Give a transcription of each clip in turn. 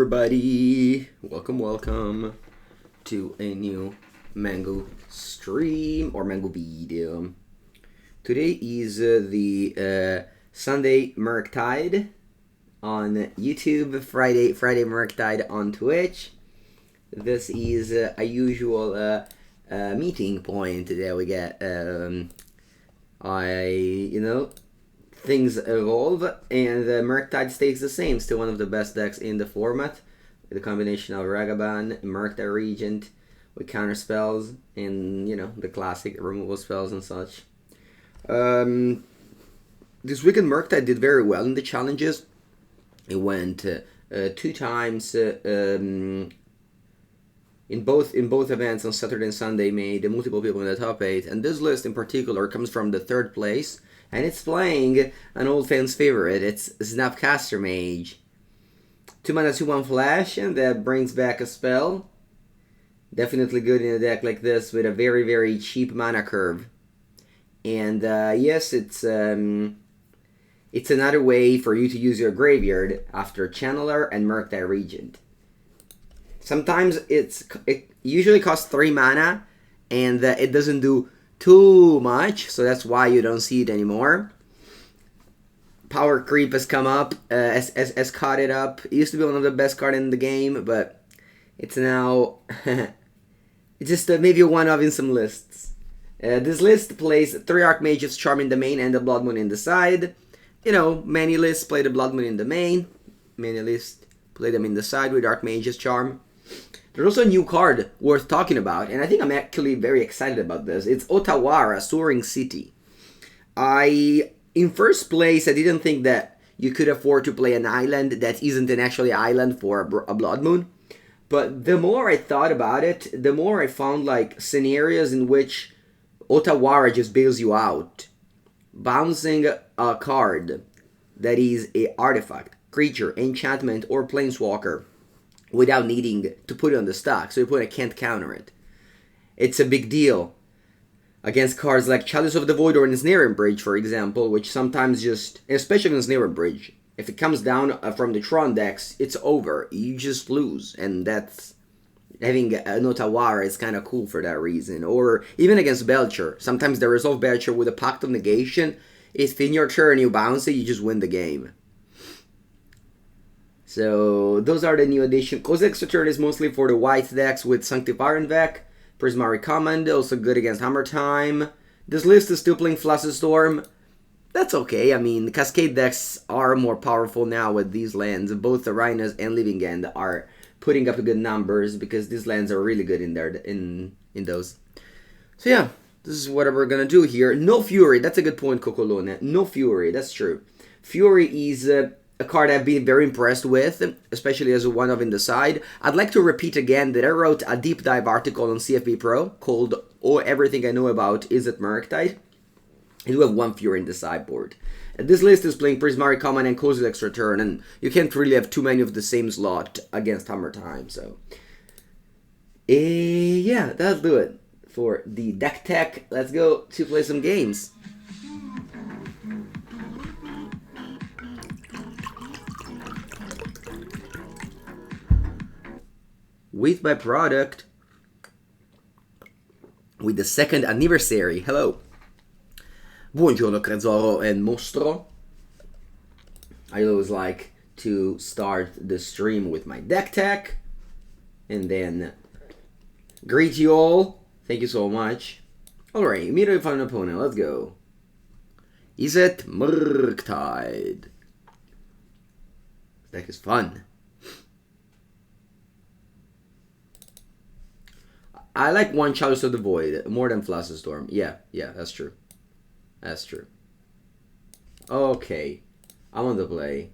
Everybody, welcome to a new Mango stream or Mango video. Today is the Sunday Murktide on YouTube, Friday Murktide on Twitch. This is a usual meeting point that we get. Things evolve, and the Murktide stays the same. Still one of the best decks in the format, with a combination of Ragavan, Murktide Regent, with counterspells, and the classic removal spells and such. This weekend Murktide did very well in the challenges. It went 2 times in both events on Saturday and Sunday, made multiple people in the top 8, and this list in particular comes from the 3rd place. And it's playing an old fan's favorite. It's Snapcaster Mage. 2 mana, 2/1 flash, and that brings back a spell. Definitely good in a deck like this with a very, very cheap mana curve. And yes, it's another way for you to use your graveyard after Channeler and Murktide Regent. Sometimes it usually costs 3 mana, and it doesn't do too much, so that's why you don't see it anymore. Power creep has come up, has caught it up. It used to be one of the best cards in the game, but it's now it's just maybe a one-off in some lists. This list plays 3 Archmage's Charm in the main and the Blood Moon in the side. Many lists play the Blood Moon in the main. Many lists play them in the side with Archmage's Charm. There's also a new card worth talking about, and I think I'm actually very excited about this. It's Otawara, Soaring City. In first place, I didn't think that you could afford to play an island that isn't an actually island for a Blood Moon. But the more I thought about it, the more I found scenarios in which Otawara just bails you out. Bouncing a card that is an artifact, creature, enchantment, or planeswalker without needing to put it on the stock, so your opponent can't counter it. It's a big deal against cards like Chalice of the Void or Ensnaring Bridge, for example, which sometimes just, especially Ensnaring Bridge, if it comes down from the Tron decks, it's over. You just lose, and that's, having an Otawara is kind of cool for that reason. Or even against Belcher, sometimes they resolve Belcher with a Pact of Negation. If in your turn you bounce it, you just win the game. So those are the new additions. Kozilek's return is mostly for the white decks with Sanctifier Vec. Prismari Command, also good against Hammer Time. This list is still playing Flusterstorm. That's okay. I mean, Cascade decks are more powerful now with these lands. Both the Rhinos and Living End are putting up good numbers because these lands are really good in there in those. So yeah, this is what we're gonna do here. No Fury. That's a good point, Cocolone. No Fury. That's true. Fury is a card I've been very impressed with, especially as a one-of in the side. I'd like to repeat again that I wrote a deep dive article on CFB Pro called Everything I Know About Is It Murktide? I do have 1 Fury in the sideboard. And this list is playing Prismari Command and Kozilek's Return, and you can't really have too many of the same slot against Hammer Time, so. Yeah, that'll do it for the deck tech. Let's go to play some games. With my product, with the 2nd anniversary. Hello. Buongiorno, Cresoro and Mostro. I always like to start the stream with my deck tech, and then greet you all. Thank you so much. Alright, immediately find an opponent. Let's go. Is it Murktide? This deck is fun. I like 1 Chalice of the Void more than Flusterstorm. Yeah, that's true. That's true. Okay, I want to play.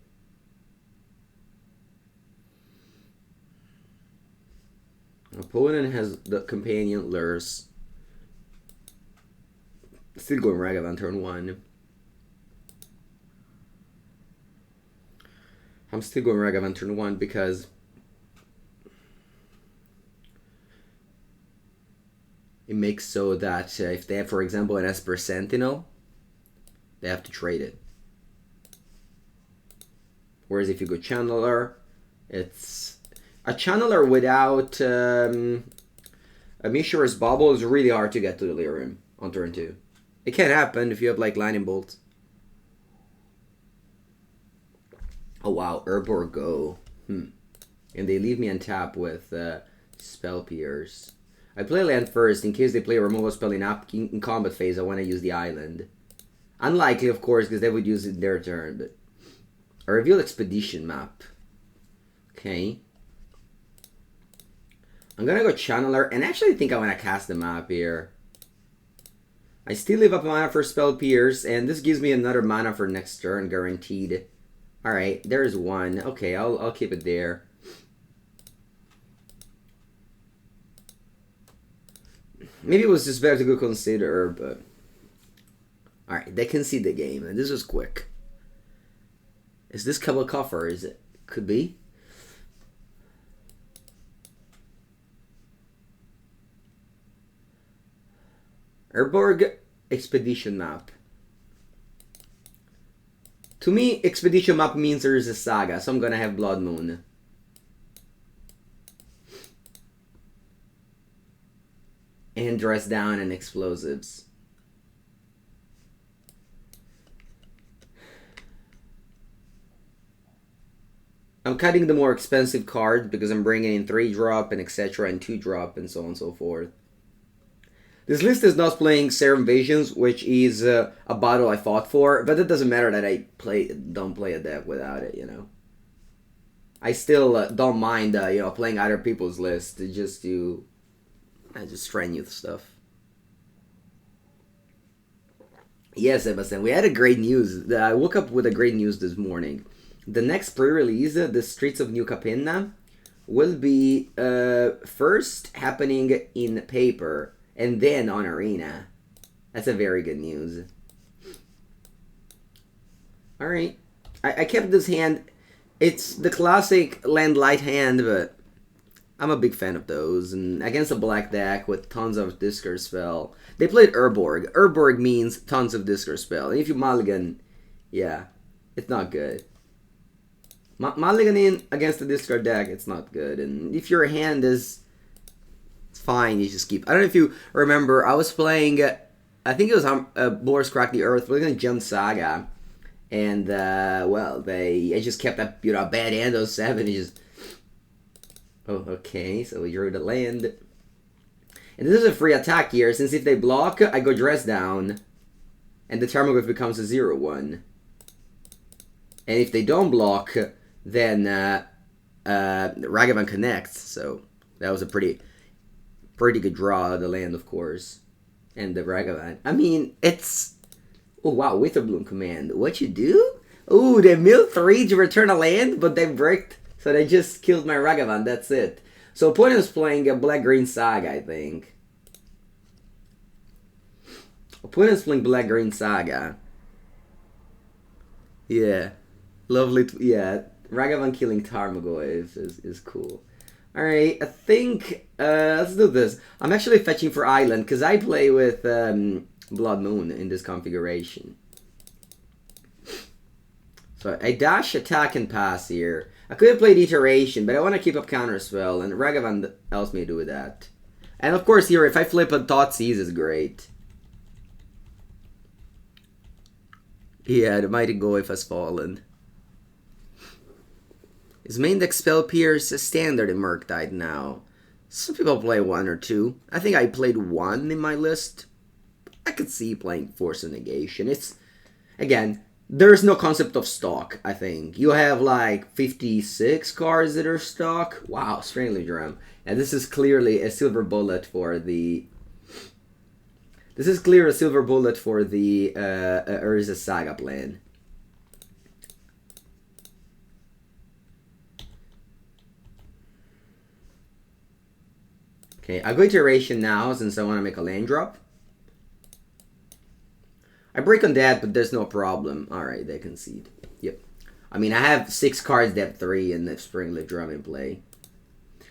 Opponent has the companion Lurs. Still going Ragavan turn 1. I'm still going Ragavan turn 1 because it makes so that if they have, for example, an Esper Sentinel, they have to trade it. Whereas if you go Channeler, It's a channeler without a Mishra's Bauble is really hard to get to Delirium on turn 2. It can happen if you have like Lightning Bolt. Oh wow, Urborg go. And they leave me on tap with Spell Pierce. I play land first in case they play a removal spell in combat phase. I want to use the island. Unlikely, of course, because they would use it their turn. But a revealed expedition map. Okay. I'm gonna go Channeler, and actually think I want to cast the map here. I still leave up mana for Spell Pierce, and this gives me another mana for next turn, guaranteed. Alright, there's one. Okay, I'll keep it there. Maybe it was just better to go consider, but... Alright, they can see the game, and this was quick. Is this Cobble Coffer? Is it? Could be. Urborg Expedition Map. To me, Expedition Map means there is a saga, so I'm gonna have Blood Moon. And Dress Down and Explosives. I'm cutting the more expensive card because I'm bringing in 3-drop and etc. and 2-drop and so on and so forth. This list is not playing Serum Visions, which is a battle I fought for, but it doesn't matter that I don't play a deck without it, you know. I still don't mind, you know, playing other people's list just to just strenuous stuff. Yes, Sebastian, we had a great news. I woke up with a great news this morning. The next pre-release, The Streets of New Capenna, will be first happening in paper and then on Arena. That's a very good news. Alright. I kept this hand. It's the classic land light hand, but I'm a big fan of those. And against a black deck with tons of Discard Spell. They played Urborg. Urborg means tons of Discard Spell. And if you mulligan, yeah, it's not good. Mulliganing against the discard deck, it's not good. And if your hand is... It's fine, you just keep... I don't know if you remember, I was playing... I think it was Boris Crack the Earth, we're going to Jump Saga. And, well, I just kept a, you know, a bad hand of 7. Just... Oh, okay, so we drew the land. And this is a free attack here, since if they block, I go Dress Down. And the Tarmogoyf becomes a 0/1. And if they don't block, then Ragavan connects. So that was a pretty good draw, the land, of course. And the Ragavan. I mean, it's... Oh, wow, Witherbloom Command. What you do? Oh, they milled 3 to return a land, but they bricked. So they just killed my Ragavan. That's it. So opponent's playing a Black-Green Saga, I think. Opponent's playing Black-Green Saga. Yeah. Lovely, yeah. Ragavan killing Tarmogoyf is cool. Alright, I think, let's do this. I'm actually fetching for Island, because I play with Blood Moon in this configuration. So I dash, attack, and pass here. I could have played Iteration, but I want to keep up Counterspell, and Ragavan helps me do that. And of course here, if I flip a Thoughtseize, is great. Yeah, the Mighty Goyf has fallen. Is main deck Spell Pierce a standard in Murktide now? Some people play 1 or 2. I think I played 1 in my list. I could see playing Force of Negation. It's, again, there's no concept of stock, I think. You have like 56 cards that are stock. Wow, Strangely Drum. And this is clearly a silver bullet for the... This is clear a silver bullet for the Urza Saga plan. Okay, I'll go Iteration now since I want to make a land drop. I break on that, but there's no problem. Alright, they concede. Yep. I mean, I have 6 cards, depth 3, and the Springleaf Drum in play.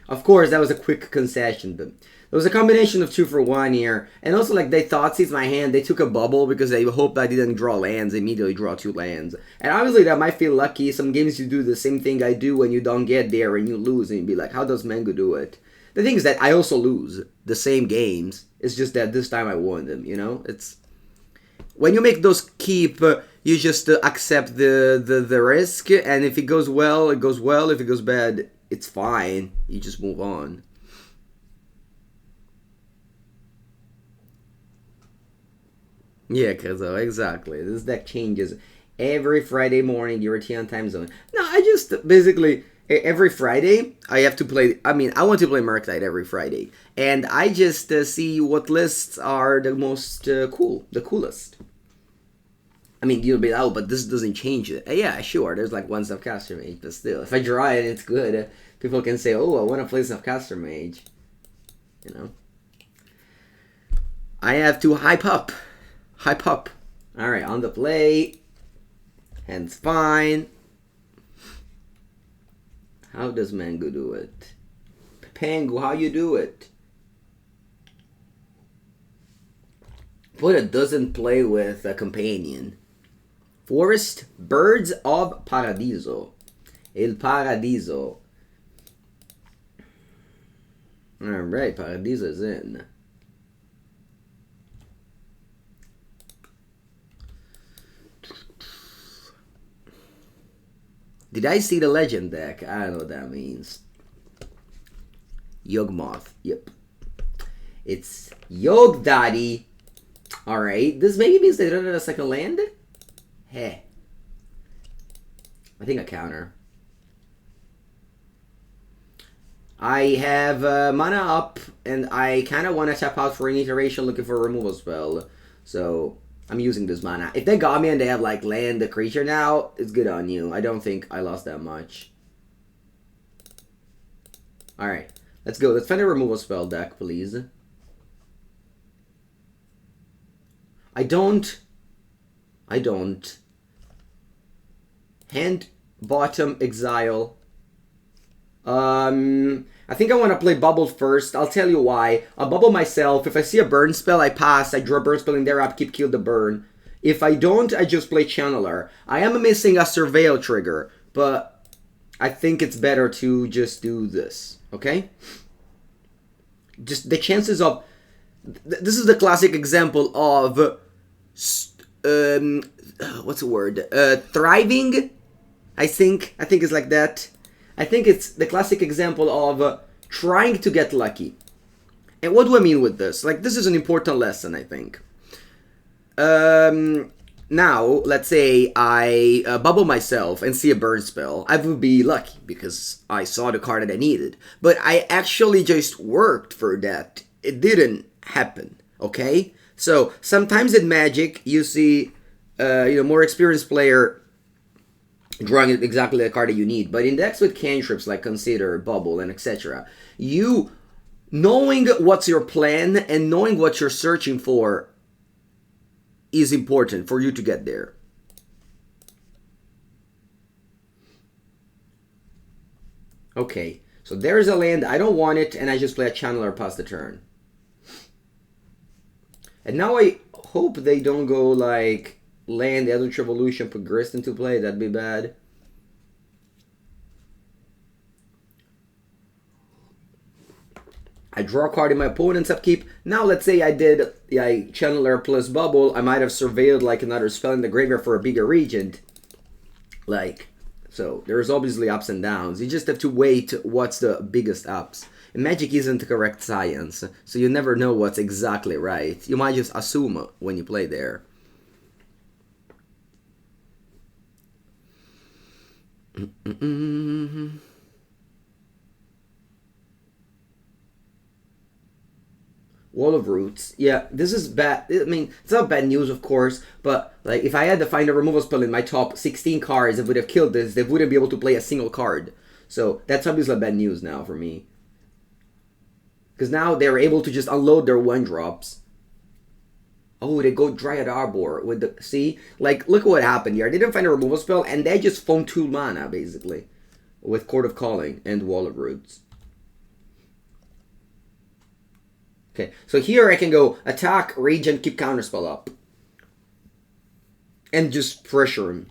Of course, that was a quick concession, but there was a combination of 2 for 1 here. And also, like, they thought seized my hand. They took a bubble because they hoped I didn't draw lands. Immediately draw 2 lands. And obviously, that might feel lucky. Some games you do the same thing I do when you don't get there and you lose. And you be like, how does Mengu do it? The thing is that I also lose the same games. It's just that this time I won them, you know? It's... When you make those keep, you just accept the risk. And if it goes well, it goes well. If it goes bad, it's fine. You just move on. Yeah, Kazo, exactly. This deck changes every Friday morning, European time zone. No, I just basically every Friday I have to play. I mean, I want to play Murktide every Friday, and I just see what lists are the most cool, the coolest. I mean, you'll be like, oh, but this doesn't change it. Yeah, sure. There's like one Snapcaster Mage, but still, if I draw it, it's good. People can say, oh, I want to play Snapcaster Mage. You know, I have to hype up. Hype up. Alright, on the play. Hand's fine. How does Mengu do it? Pengu, how you do it? But it doesn't play with a companion. Forest, Birds of Paradiso. El Paradiso. Alright, Paradiso is in. Did I see the legend deck? I don't know what that means. Yagmoth. Yep. It's Yog Daddy. Alright. This maybe means they don't have a second land? Heh. I think a counter. I have mana up, and I kind of want to tap out for an iteration looking for a removal spell. So... I'm using this mana. If they got me and they have, like, land a creature now, it's good on you. I don't think I lost that much. Alright. Let's go. Let's find a removal spell deck, please. I don't. Hand, bottom, exile. I think I want to play Bauble first. I'll tell you why. I'll Bauble myself. If I see a burn spell, I pass. I draw a burn spell in there, upkeep, kill the burn. If I don't, I just play Channeler. I am missing a Surveil trigger, but I think it's better to just do this, okay? Just the chances of... This is the classic example of... what's the word? Thriving? I think it's like that. I think it's the classic example of trying to get lucky. And what do I mean with this? Like, this is an important lesson, I think. Now, let's say I bubble myself and see a burn spell. I would be lucky because I saw the card that I needed. But I actually just worked for that. It didn't happen, okay? So, sometimes in Magic, you see, more experienced player drawing exactly the card that you need. But in decks with cantrips like Consider, Bubble, and etc., you knowing what's your plan and knowing what you're searching for is important for you to get there. Okay, so there's a land, I don't want it, and I just play a Channeler past the turn. And now I hope they don't go like... land, the Eldritch Revolution, put Grist into play, that'd be bad. I draw a card in my opponent's upkeep. Now let's say I did Channeler plus Bubble, I might have surveilled like another spell in the graveyard for a bigger Regent. Like, so there's obviously ups and downs. You just have to wait what's the biggest ups. And Magic isn't the correct science, so you never know what's exactly right. You might just assume when you play there. Wall of Roots. Yeah, this is bad. I mean, it's not bad news, of course, but like if I had to find a removal spell in my top 16 cards that would have killed this, they wouldn't be able to play a single card. So that's obviously bad news now for me. Because now they're able to just unload their 1-drops. Oh, they go Dryad Arbor with the... See? Like, look at what happened here. They didn't find a removal spell, and they just phoned 2 mana, basically. With Court of Calling and Wall of Roots. Okay, so here I can go attack, Regent, keep Counterspell up. And just pressure him.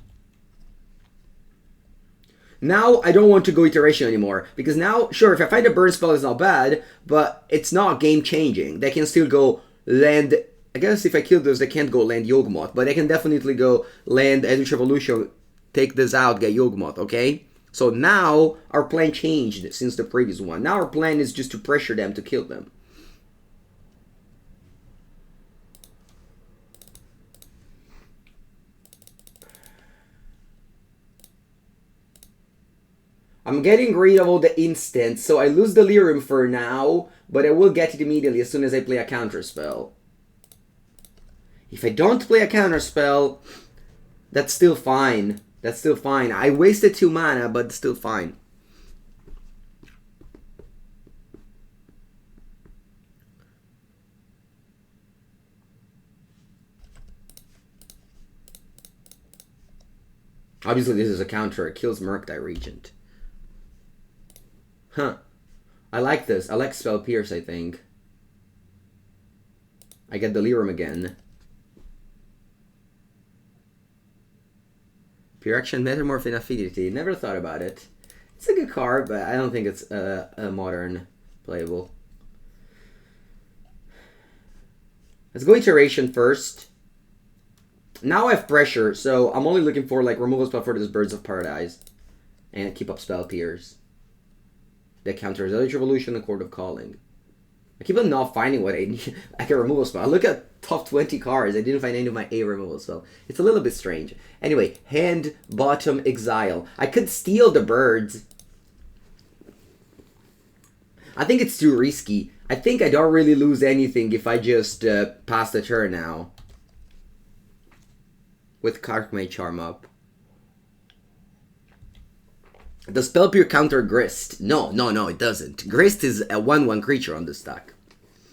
Now I don't want to go Iteration anymore. Because now, sure, if I find a burn spell it's not bad, but it's not game changing. They can still go land. I guess if I kill those, they can't go land Yagmoth. But they can definitely go land Eldritch Evolution, take this out, get Yagmoth, okay? So now our plan changed since the previous one. Now our plan is just to pressure them to kill them. I'm getting rid of all the instants, so I lose Delirium for now, but I will get it immediately as soon as I play a Counterspell. If I don't play a Counterspell, that's still fine. That's still fine. I wasted 2 mana, but it's still fine. Obviously, this is a counter. It kills Murktide Regent. Huh. I like this. I like Spell Pierce, I think. I get Delirium again. Pure Action, Metamorph in Affinity. Never thought about it. It's a good card, but I don't think it's a modern playable. Let's go Iteration first. Now I have pressure, so I'm only looking for like removal spell for this Birds of Paradise. And keep up Spell Pierce. That counters Eldritch Evolution and Court of Calling. I keep on not finding what I need. I can removal spell. I look at top 20 cards. I didn't find any of my A removal spell. It's a little bit strange. Anyway, hand, bottom, exile. I could steal the birds. I think it's too risky. I think I don't really lose anything if I just pass the turn now. With Archmage Charm up. Does Spellpierce counter Grist? No, it doesn't. Grist is a 1/1 creature on the stack.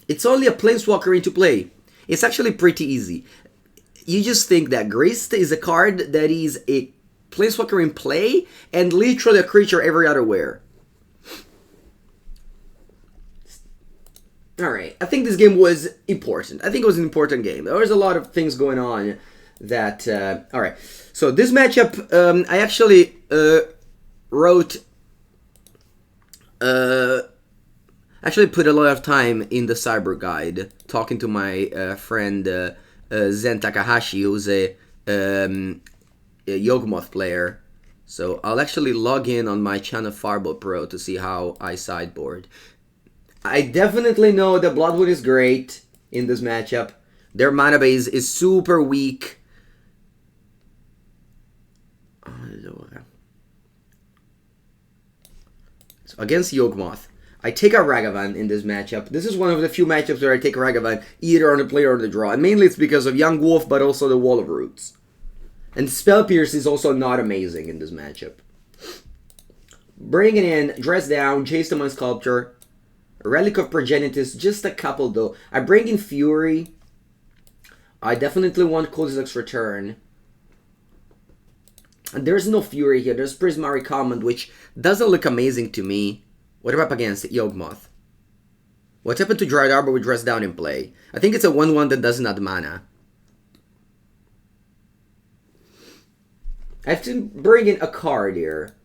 It's only a Planeswalker into play. It's actually pretty easy. You just think that Grist is a card that is a Planeswalker in play and literally a creature every other where. Alright, I think this game was important. I think it was an important game. There was a lot of things going on that... Alright, so this matchup, I actually... wrote actually put a lot of time in the Cyber Guide talking to my friend Zen Takahashi, who's a Yagmoth player. So I'll actually log in on my channel Fireball Pro to see how I sideboard. I definitely know that Bloodwood is great in this matchup. Their mana base is super weak. Against Yagmoth, I take a Ragavan in this matchup. This is one of the few matchups where I take a Ragavan either on the play or on the draw. And mainly it's because of Young Wolf, but also the Wall of Roots. And Spell Pierce is also not amazing in this matchup. Bringing in Dress Down, Jace the Sculptor, Relic of Progenitus, just a couple though. I bring in Fury. I definitely want Kozilek's Return. And there's no Fury here. There's Prismari Command, which doesn't look amazing to me. What am I up against? Yagmoth. What happened to Dryad Arbor with Dress Down in play? I think it's a 1/1 that doesn't add mana. I have to bring in a card here.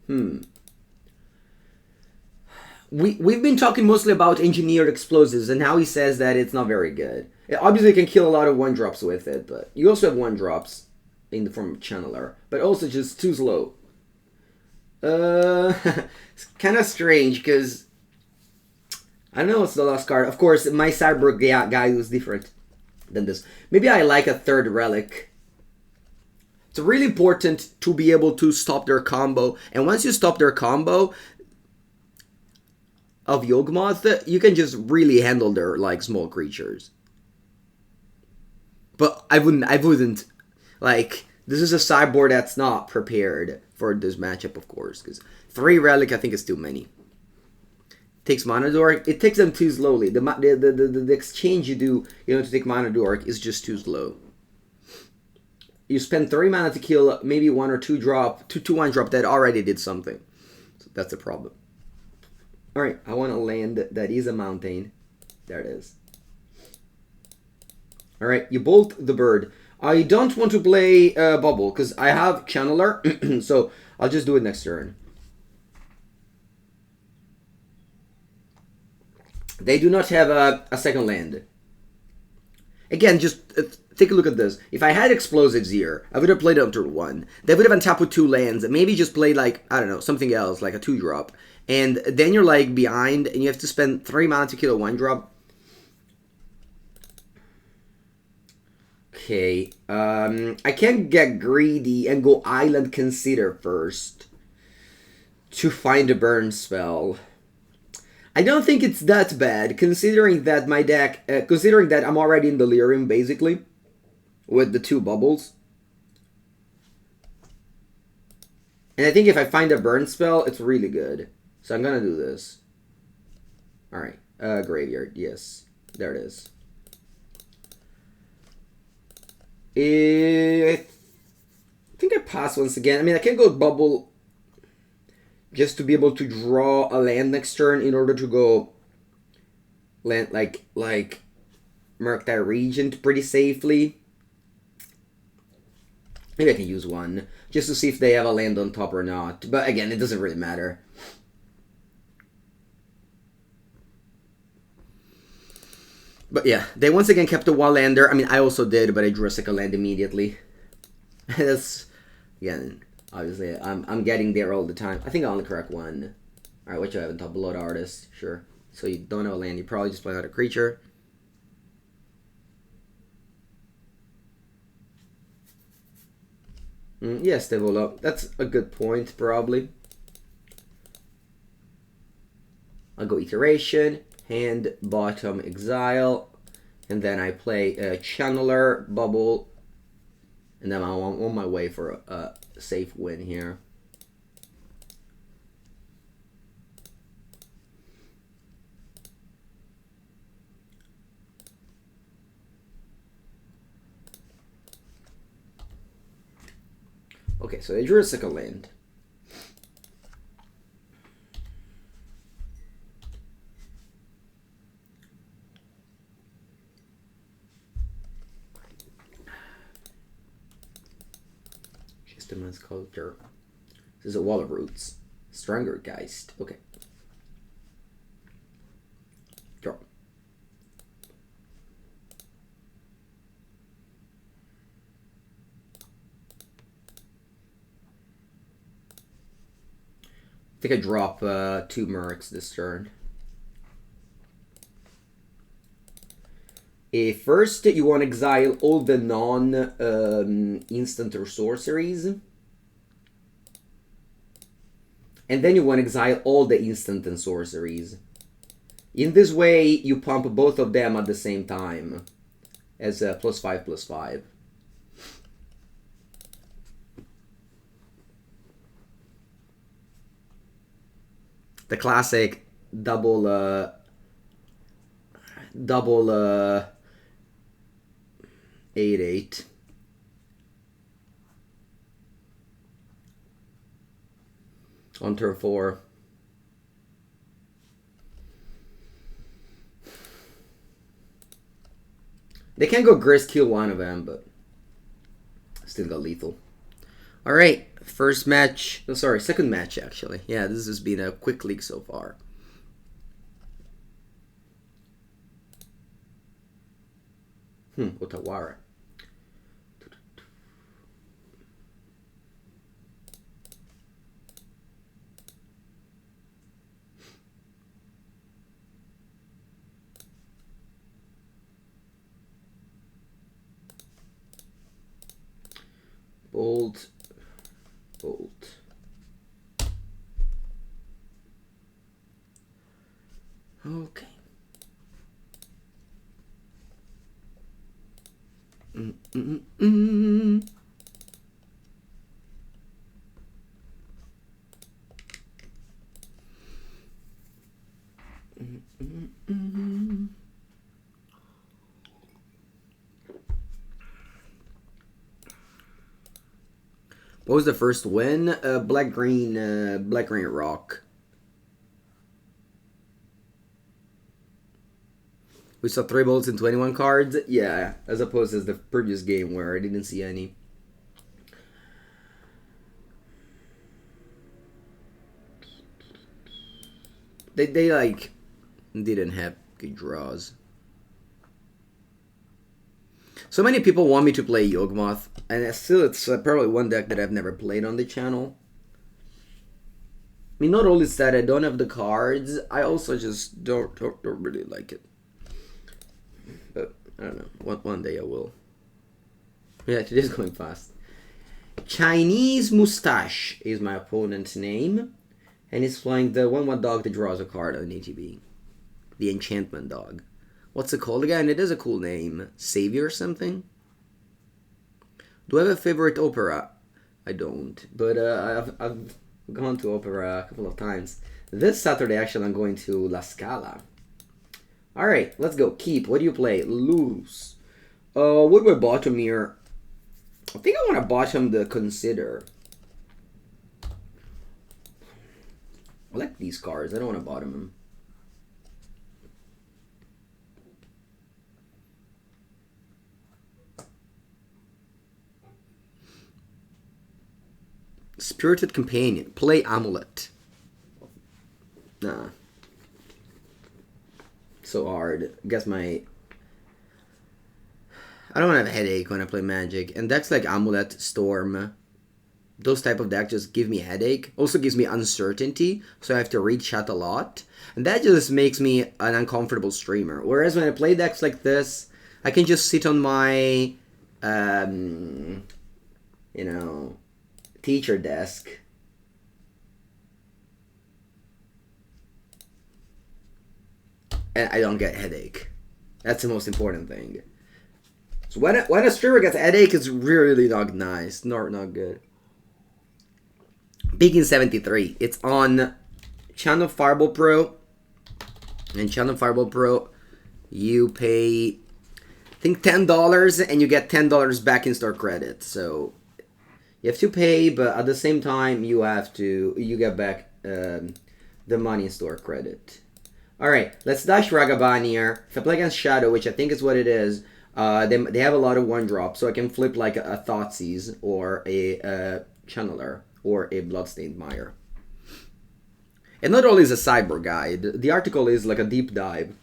We've been talking mostly about Engineered Explosives, and now he says that it's not very good. It obviously can kill a lot of 1-drops with it, but you also have 1-drops. In the form of Channeler, but also just too slow. It's kind of strange because I don't know what's the last card. Of course, my Cyborg guy was different than this. Maybe I like a third relic. It's really important to be able to stop their combo, and once you stop their combo of Yagmoth, you can just really handle their like small creatures. But I wouldn't. Like, this is a sideboard that's not prepared for this matchup, of course, because 3 Relic, I think, is too many. Takes Mana Dork. It takes them too slowly. The exchange you do, to take Mana Dork is just too slow. You spend 3 mana to kill maybe 1 or 2 drop, 2/1 drop that already did something. So that's a problem. Alright, I want to land that is a mountain. There it is. Alright, you bolt the bird. I don't want to play Bauble, because I have Channeler, so I'll just do it next turn. They do not have a second land. Again, just take a look at this. If I had Explosives here, I would have played it on turn 1. They would have untapped with 2 lands, and maybe just played, like, I don't know, something else, like a 2-drop. And then you're, like, behind, and you have to spend 3 mana to kill a 1-drop. Okay, I can get greedy and go Island Consider first to find a burn spell. I don't think it's that bad, considering that my deck, considering that I'm already in Delirium, basically, with the 2 bubbles. And I think if I find a burn spell, it's really good. So I'm gonna do this. Alright, Graveyard, yes, there it is. I think I pass once again. I mean, I can go Bubble just to be able to draw a land next turn in order to go land like Murktide Regent pretty safely. Maybe I can use one just to see if they have a land on top or not. But again, it doesn't really matter. But yeah, they once again kept a 1-lander. I mean, I also did, but I drew a second land immediately. That's, again, obviously, I'm getting there all the time. I think I only correct 1. Alright, what you have on top? Blood Artist, sure. So you don't have a land, you probably just play out a creature. Yes, develop. That's a good point, probably. I'll go Iteration. Hand, bottom, exile, and then I play Channeler, Bubble, and then I'm on my way for a safe win here. Okay, so they drew a second land. Sculptor. This is a Wall of Roots. Strangergeist. Okay. Draw. I think I drop 2 Murks this turn. First, you want to exile all the non-instant or sorceries. And then you want to exile all the instant and sorceries. In this way, you pump both of them at the same time. As a +5/+5. The classic double 8/8. On turn 4. They can go Grist, kill one of them, but still got lethal. Alright, first match. Oh, sorry, second match actually. Yeah, this has been a quick league so far. Otawara. Bolt. Okay. What was the first win? Black-green rock. We saw 3 bolts in 21 cards. Yeah, as opposed to the previous game where I didn't see any. They like didn't have good draws. So many people want me to play Yagmoth, and it's probably one deck that I've never played on the channel. I mean, not only is that I don't have the cards, I also just don't really like it. But I don't know. One day I will. Yeah, it is going fast. Chinese Mustache is my opponent's name. And he's playing the 1/1 dog that draws a card on ETB. The Enchantment Dog. What's it called again? It is a cool name. Savior or something? Do I have a favorite opera? I don't. But I've gone to opera a couple of times. This Saturday, actually, I'm going to La Scala. Alright, let's go. Keep. What do you play? Lose. What do I bottom here? I think I want to bottom the Consider. I like these cards. I don't want to bottom them. Spirited Companion. Play Amulet. Nah. So hard. I guess I don't want to have a headache when I play Magic. And decks like Amulet, Storm, those type of decks just give me a headache. Also gives me uncertainty, so I have to read chat a lot. And that just makes me an uncomfortable streamer. Whereas when I play decks like this, I can just sit on my, teacher desk. And I don't get a headache. That's the most important thing. So when a streamer gets a headache, it's really not nice. Not good. Begin 73. It's on Channel Fireball Pro. And Channel Fireball Pro, you pay, I think, $10 and you get $10 back in store credit. So you have to pay, but at the same time, you get back the money in store credit. Alright, let's dash Ragavan here. If I play against Shadow, which I think is what it is, they have a lot of 1-drop, so I can flip like a Thoughtseize or a Channeler or a Bloodstained Mire. And not only is a Sideboard guide, the article is like a deep dive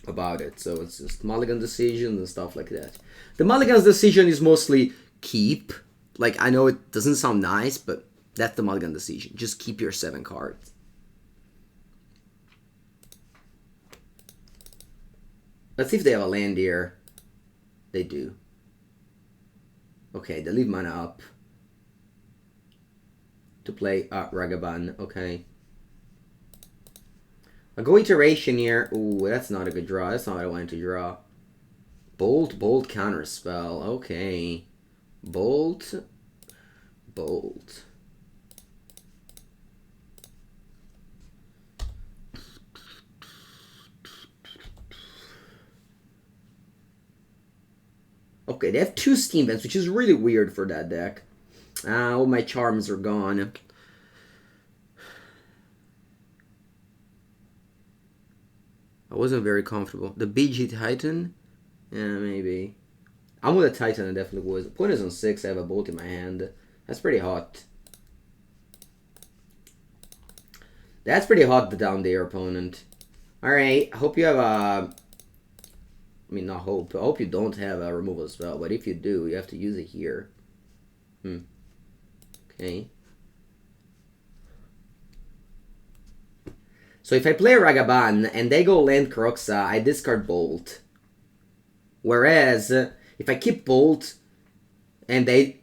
about it, so it's just mulligan decisions and stuff like that. The mulligan's decision is mostly keep. Like, I know it doesn't sound nice, but that's the mulligan decision. Just keep your 7 cards. Let's see if they have a land here. They do. Okay, they leave mana up to play Ragavan. Okay. I'll go Iteration here. Ooh, that's not a good draw. That's not what I wanted to draw. Bolt, Counterspell. Okay. Bolt. Okay, they have 2 Steam Vents, which is really weird for that deck. All my charms are gone. I wasn't very comfortable. The BG Titan? Yeah, maybe. I'm with a Titan, I definitely was. Point is on 6, I have a Bolt in my hand. That's pretty hot. That's pretty hot down there, opponent. Alright, I hope you have a... I mean, not hope. I hope you don't have a removal spell, but if you do, you have to use it here. Okay. So if I play Ragavan and they go land Kroxa, I discard Bolt. Whereas, if I keep Bolt and they...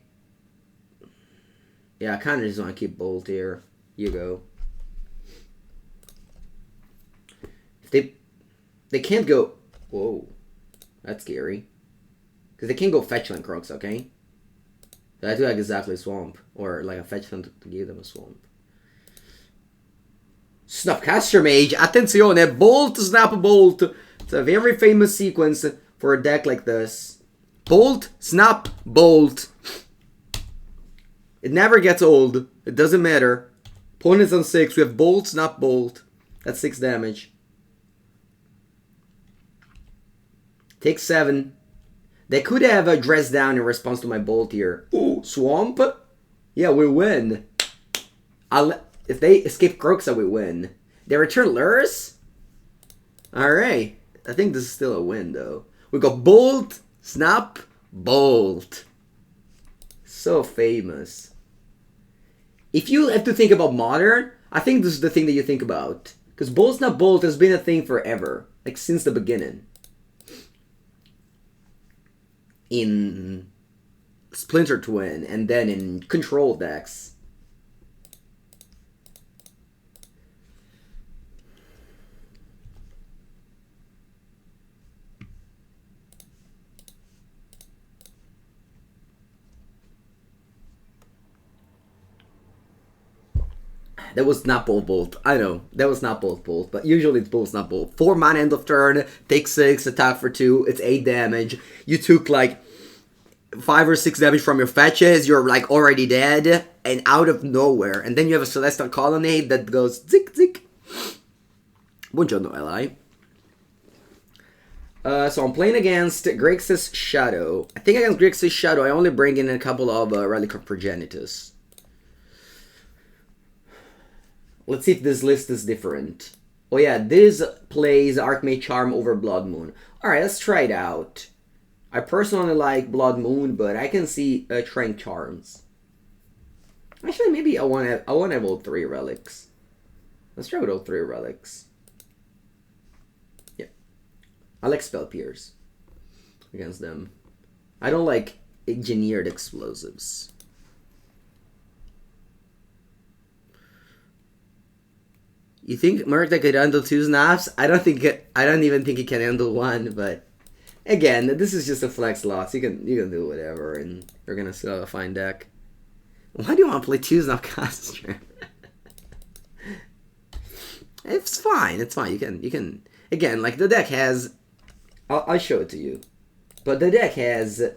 Yeah, I kind of just want to keep Bolt here. You go. If they can't go... Whoa. That's scary. Because they can't go fetch land Kroxa, okay? So I do like exactly Swamp. Or like a fetch land to give them a Swamp. Snapcaster Mage, attenzione, Bolt, Snap, Bolt. It's a very famous sequence for a deck like this. Bolt, Snap, Bolt. It never gets old. It doesn't matter. Opponent's on 6, we have Bolt, Snap, Bolt. That's 6 damage. Take 7. They could have a Dress Down in response to my Bolt here. Ooh, Swamp? Yeah, we win. If they escape Kroxa, we win. They return Lurrus? Alright. I think this is still a win, though. We got Bolt, Snap, Bolt. So famous. If you have to think about Modern, I think this is the thing that you think about. Because Bolt, Snap, Bolt has been a thing forever. Like, since the beginning. In Splinter Twin, and then in Control decks. That was not Bolt. I know. That was not Bolt. But usually it's Bolt, not Bolt. 4 mana end of turn. Take 6. Attack for 2. It's 8 damage. You took like 5 or 6 damage from your fetches. You're like already dead. And out of nowhere. And then you have a Celestial Colonnade that goes zik zik. Buongiorno, Li. So I'm playing against Grixis Shadow. I think against Grixis Shadow I only bring in a couple of Relic of Progenitus. Let's see if this list is different. Oh yeah, this plays Archmage Charm over Blood Moon. Alright, let's try it out. I personally like Blood Moon, but I can see trying Charms. Actually, maybe I want to have all 3 relics. Let's try with all 3 relics. Yeah. I like Spell Pierce against them. I don't like Engineered Explosives. You think Murktide could handle 2 snaps? I don't even think he can handle 1, but again, this is just a flex lot. So you can do whatever, and you're gonna still have a fine deck. Why do you want to play 2 Snapcaster? It's fine. It's fine. You can again, like the deck has. I'll show it to you, but the deck has.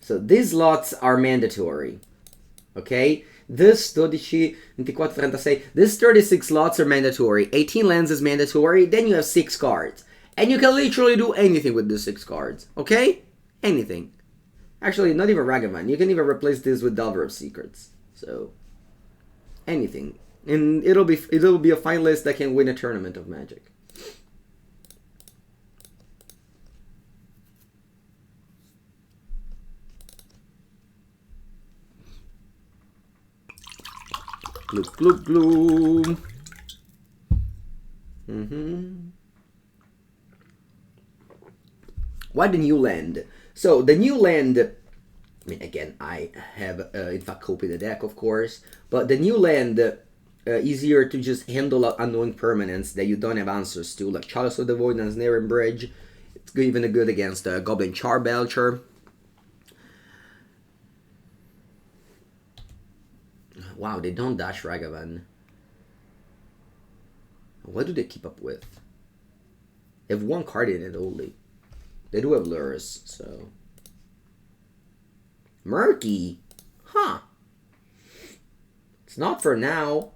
So these lots are mandatory, okay? This 12, 24, 36, this 36 slots are mandatory. 18 lands is mandatory. Then you have 6 cards. And you can literally do anything with these 6 cards, okay? Anything. Actually, not even Ragavan. You can even replace this with Delver of Secrets. So, anything. And it'll be a fine list that can win a tournament of Magic. Gloop, gloop, gloop. Why the new land? So, the new land... I mean, again, I have, in fact, copied the deck, of course. But the new land, easier to just handle unknown permanents that you don't have answers to. Like Chalice of the Void and Snaring Bridge. It's even good against Goblin Charbelcher. Wow, they don't dash Ragavan. What do they keep up with? They have 1 card in it only. They do have lures, so... Murky? Huh. It's not for now.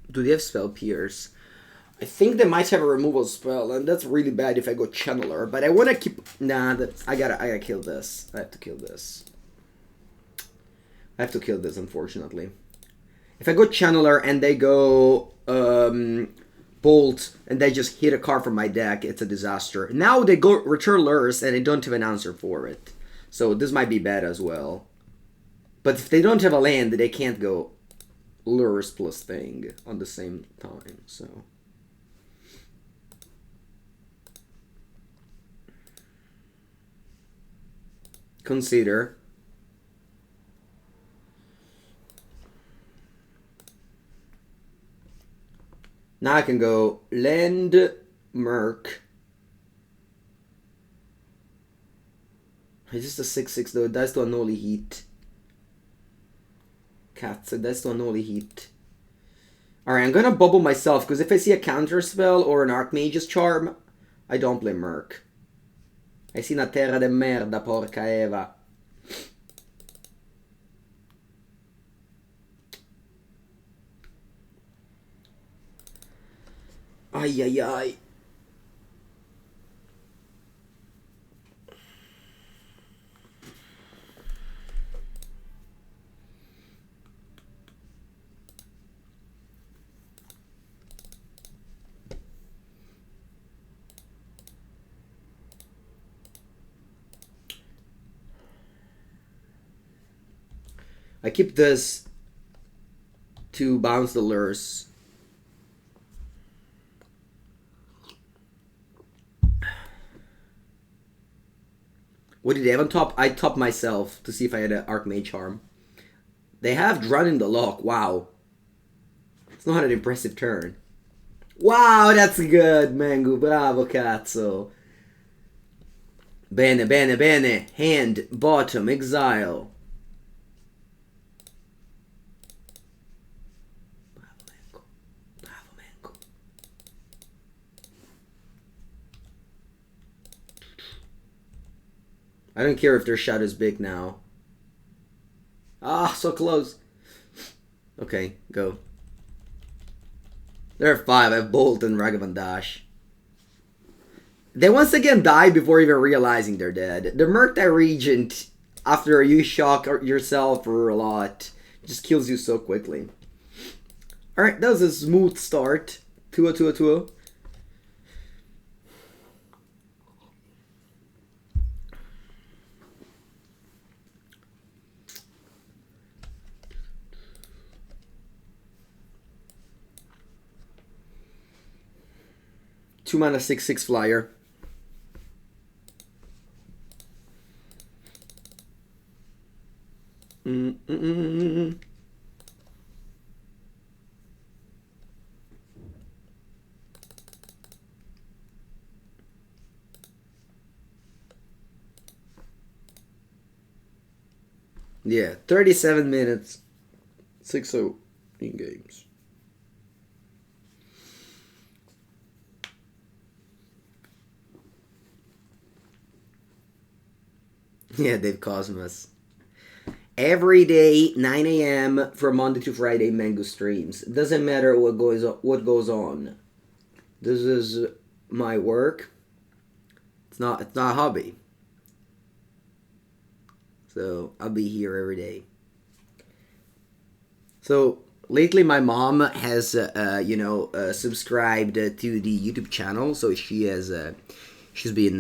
Do they have Spell Pierce? I think they might have a removal spell, and that's really bad if I go Channeler. But I want to keep... Nah, I gotta kill this. I have to kill this. I have to kill this, unfortunately. If I go Channeler and they go Bolt, and they just hit a card from my deck, it's a disaster. Now they go Return Lurrus, and I don't have an answer for it. So this might be bad as well. But if they don't have a land, they can't go Lurrus plus Thing on the same time, so... Consider. Now I can go Land Merc. It's just a 6/6 though. It dies to Unholy Heat. Cats. It dies to Unholy Heat. Alright, I'm gonna bubble myself, because if I see a Counterspell or an Archmage's Charm, I don't play Murk. I see una terra de merda, porca Eva. Ay, ay, ay. I keep this to bounce the lures. What did they have on top? I topped myself to see if I had an Archmage Charm. They have Drun in the lock. Wow. It's not an impressive turn. Wow, that's good, Mangu. Bravo, cazzo. Bene, bene, bene. Hand, bottom, exile. Bravo, Mangu. Bravo, Mangu. I don't care if their shot is big now. Ah, so close. Okay, go. There are 5. I have Bolt and Ragavan Dash. They once again die before even realizing they're dead. The Murktide Regent, after you shock yourself for a lot, just kills you so quickly. Alright, that was a smooth start. 2-0, 2-0, 2-0. Two mana 6/6 flyer. Yeah, 37 minutes. 6-0 in games. Yeah, Dave Cosmos. Every day, 9 a.m. from Monday to Friday, Mango streams. Doesn't matter what goes on. This is my work. It's not a hobby. So I'll be here every day. So lately, my mom has subscribed to the YouTube channel, so she has. She's been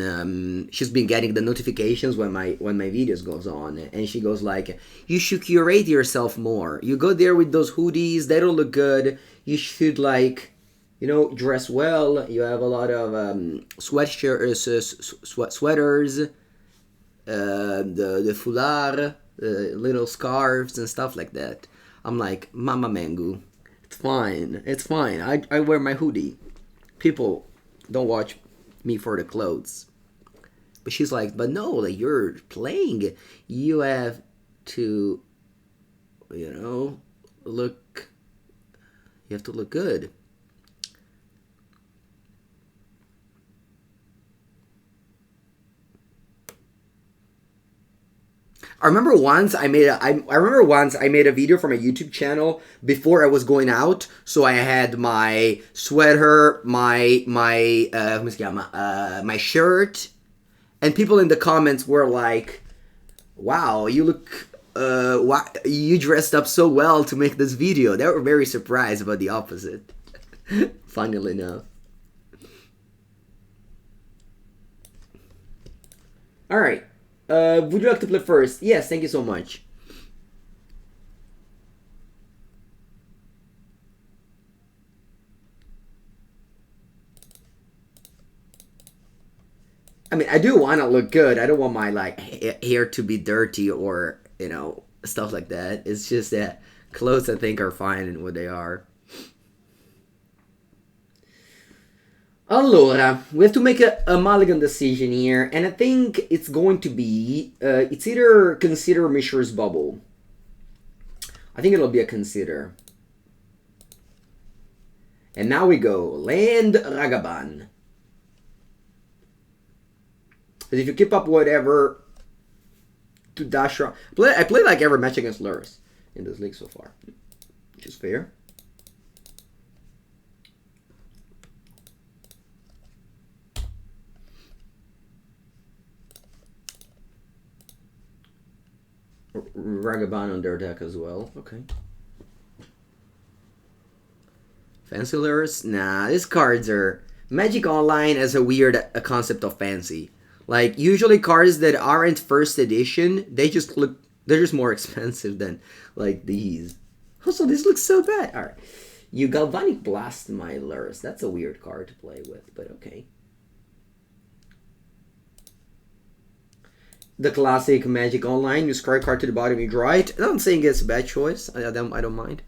getting the notifications when my videos goes on, and she goes like, you should curate yourself more. You go there with those hoodies, they don't look good. You should dress well. You have a lot of sweaters, the foulard, little scarves and stuff like that. I'm like, Mama Mangu, it's fine. I wear my hoodie. People don't watch me for the clothes. But she's like, but no, like, you're playing, you have to look good. I remember once I made a video for my YouTube channel before I was going out. So I had my sweater, my shirt, and people in the comments were like, "Wow, you look, you dressed up so well to make this video." They were very surprised about the opposite. Funnily enough. All right. Would you like to play first? Yes, thank you so much. I mean, I do want to look good. I don't want my hair to be dirty or stuff like that. It's just that clothes I think are fine in what they are. Allora, we have to make a mulligan decision here, and I think it's going to be, it's either consider Mishra's Bauble. I think it'll be a consider. And now we go land Ragavan. But if you keep up whatever to dash around, I played like every match against Lurrus in this league so far, which is fair. Ragavan on their deck as well. Okay. Fancy Lurrus? Nah, these cards are... Magic Online has a weird concept of fancy. Like, usually cards that aren't first edition, they just look... They're just more expensive than, like, these. Also, this looks so bad. Alright. You Galvanic Blast my Lurrus. That's a weird card to play with, but okay. The classic Magic Online. You scry a card to the bottom, you draw it. I'm not saying it's a bad choice. I don't mind.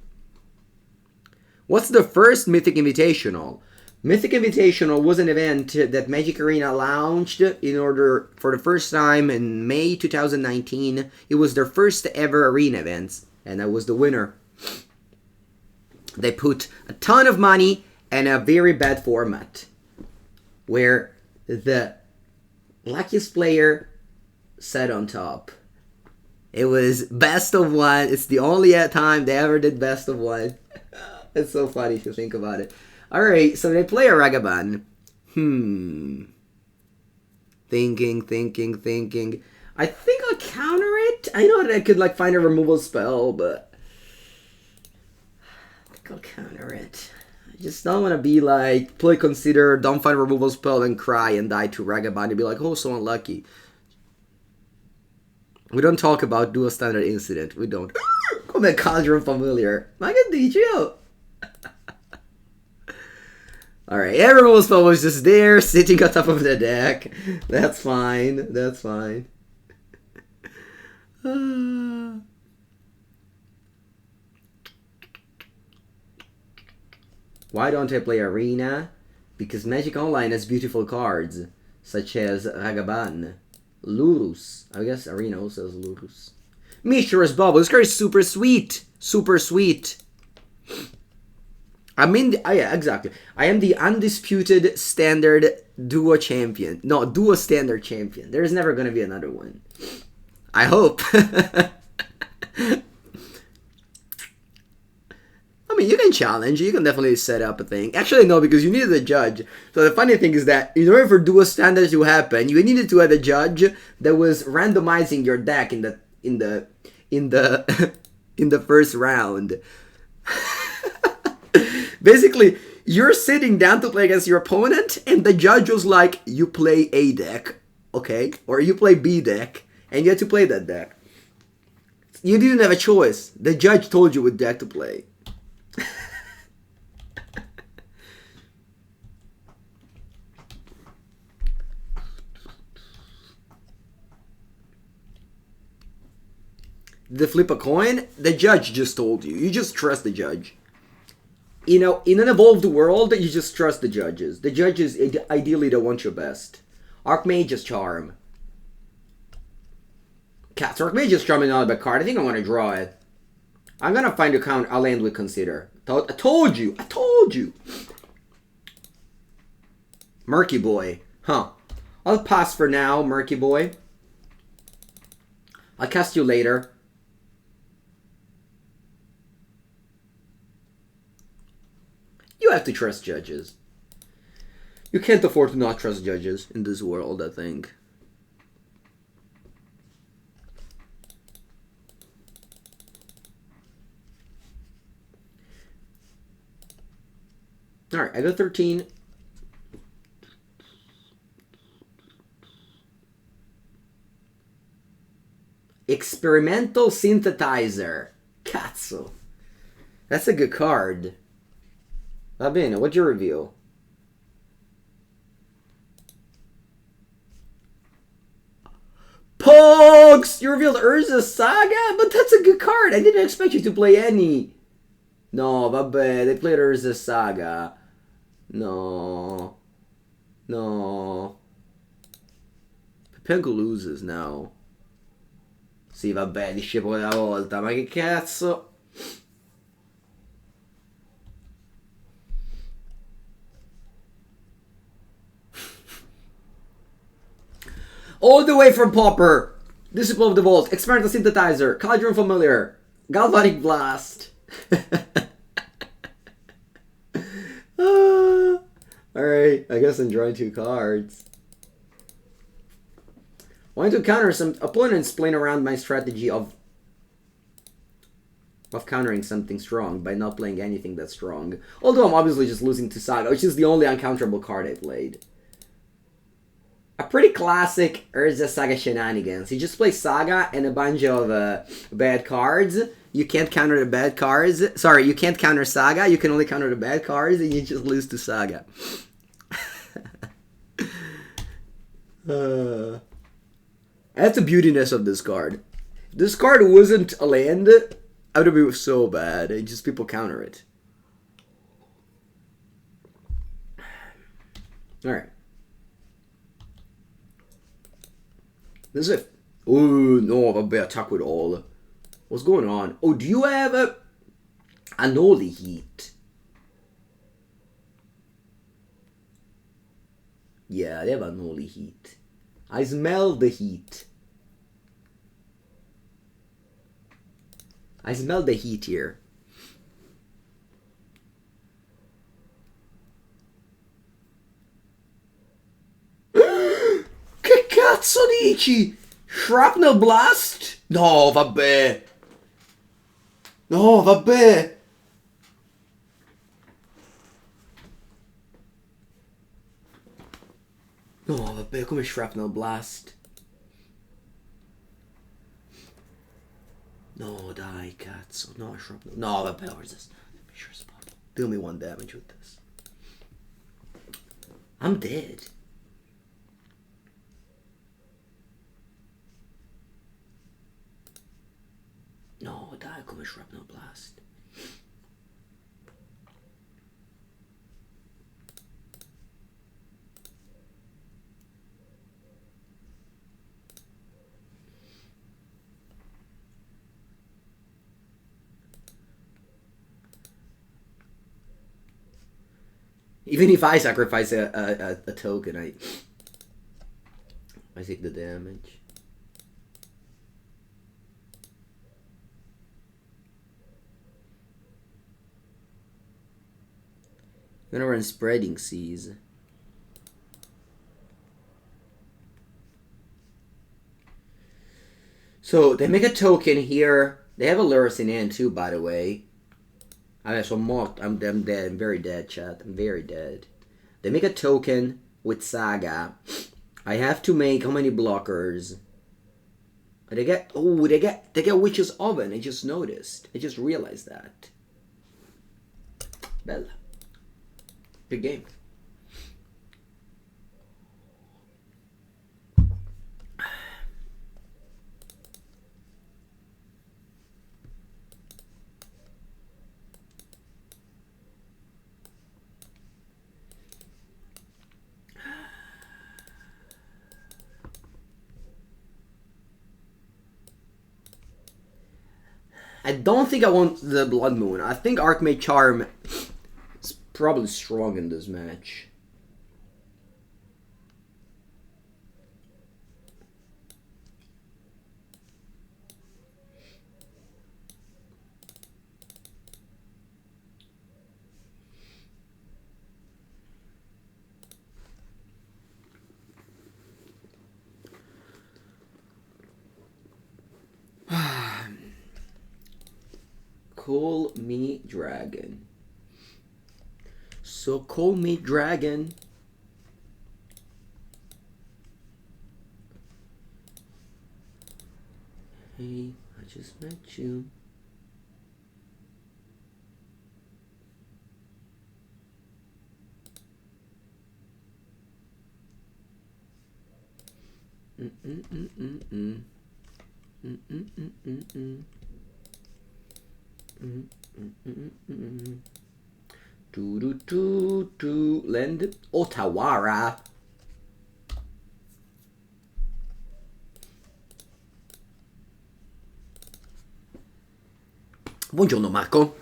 What's the first Mythic Invitational? Mythic Invitational was an event that Magic Arena launched in order for the first time in May 2019. It was their first ever arena event, and I was the winner. They put a ton of money and a very bad format, where the luckiest player sat on top. It was best of one. It's the only time they ever did best of one. It's so funny if you think about it. Alright, so they play a Ragavan. Thinking. I think I'll counter it. I know that I could like find a removal spell, but I think I'll counter it. I just don't want to be like, play Consider, don't find a removal spell, and cry and die to Ragavan and be like, oh, so unlucky. We don't talk about Dual Standard Incident. We don't. Come and Conjure Familiar. I can teach you. Alright, every removal spell was just there, sitting on top of the deck. That's fine. That's fine. Why don't I play Arena? Because Magic Online has beautiful cards, such as Ragavan, Lurrus. I guess Arena also has Lurrus. Mishra's Bauble. This card is super sweet. Super sweet. Yeah, exactly. I am the undisputed standard duo champion. No, duo standard champion. There's never going to be another one. I hope. I mean, you can challenge. You can definitely set up a thing. Actually, no, because you needed a judge. So the funny thing is that in order for duo standards to happen, you needed to have a judge that was randomizing your deck in the first round. Basically, you're sitting down to play against your opponent, and the judge was like, you play A deck, okay? Or you play B deck, and you had to play that deck. You didn't have a choice. The judge told you what deck to play. Did they flip a coin? The judge just told you. You just trust the judge. You know, in an evolved world, you just trust the judges. The judges, ideally, don't want your best. Archmage's Charm. Cats, Archmage's Charm is not a bad card. I think I want to draw it. I'm going to find a count. I'll end with Consider. I told you. I told you. Murky Boy. Huh. I'll pass for now, Murky Boy. I'll cast you later. You have to trust judges. You can't afford to not trust judges in this world, I think. Alright, I got 13. Experimental Synthetizer. Cazzo. That's a good card. Va bene, what'd you reveal? Pogs! You revealed Urza Saga? But that's a good card. I didn't expect you to play any. No, vabbè, they played Urza Saga. No. No. Pepenko loses now. Sì, vabbè, discepolo della volta. Ma che cazzo? All the way from Pauper. Disciple of the Vault. Experimental Synthesizer. Cauldron Familiar. Galvanic Blast. Alright, I guess I'm drawing 2 cards. Want to counter some opponents playing around my strategy of countering something strong by not playing anything that's strong. Although I'm obviously just losing to Saga, which is the only uncounterable card I played. A pretty classic Urza Saga shenanigans. You just play Saga and a bunch of bad cards. You can't counter the bad cards. Sorry, you can't counter Saga. You can only counter the bad cards, and you just lose to Saga. That's the beautiness of this card. If this card wasn't a land, I would have been so bad. It just people counter it. Alright. This is it. Oh no, I'll be attack with all. What's going on? Oh, do you have a Unholy Heat? Yeah, they have Unholy Heat. I smell the heat. I smell the heat here. Che cazzo dici? Shrapnel Blast? No, vabbè. No, vabbè. No, vabbè, come Shrapnel Blast? No, dai, cazzo. No, Shrapnel. No, vabbè, where's this? Mishra's Bauble. Deal me 1 damage with this. I'm dead. No, dai, come Shrapnel Blast. Even if I sacrifice a token, I take the damage. I'm gonna run Spreading Seas. So they make a token here. They have a Lurus in hand too, by the way. Alright, so I'm dead. I'm very dead, chat. I'm very dead. They make a token with Saga. I have to make how many blockers? They get Witch's Oven. I just noticed. I just realized that. Bella. Good game. I don't think I want the Blood Moon. I think Archmage Charm is probably strong in this match. Call me dragon. So call me dragon. Hey, I just met you. Lend Otawara. Buongiorno Marco.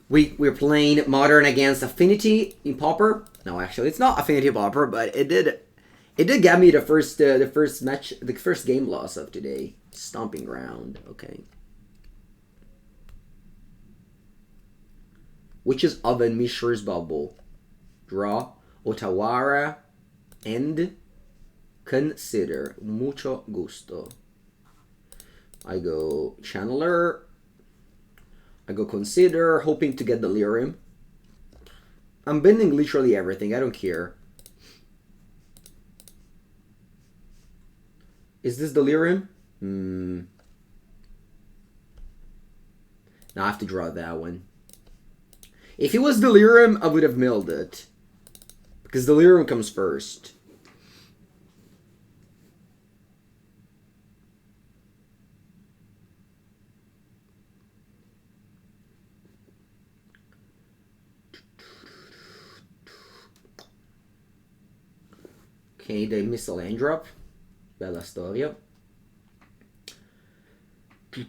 We're playing Modern against Affinity in Pauper. No, actually it's not Affinity Pauper, but it It did get me the first game loss of today. Stomping Ground. Okay. Witch's Oven, Mishra's Bauble. Draw. Otawara. And consider. Mucho gusto. I go Channeler. I go Consider, hoping to get Delirium. I'm bending literally everything. I don't care. Is this Delirium? Now I have to draw that one. If it was Delirium, I would have milled it. Because Delirium comes first. Okay, they missed a land drop. Bella storia. I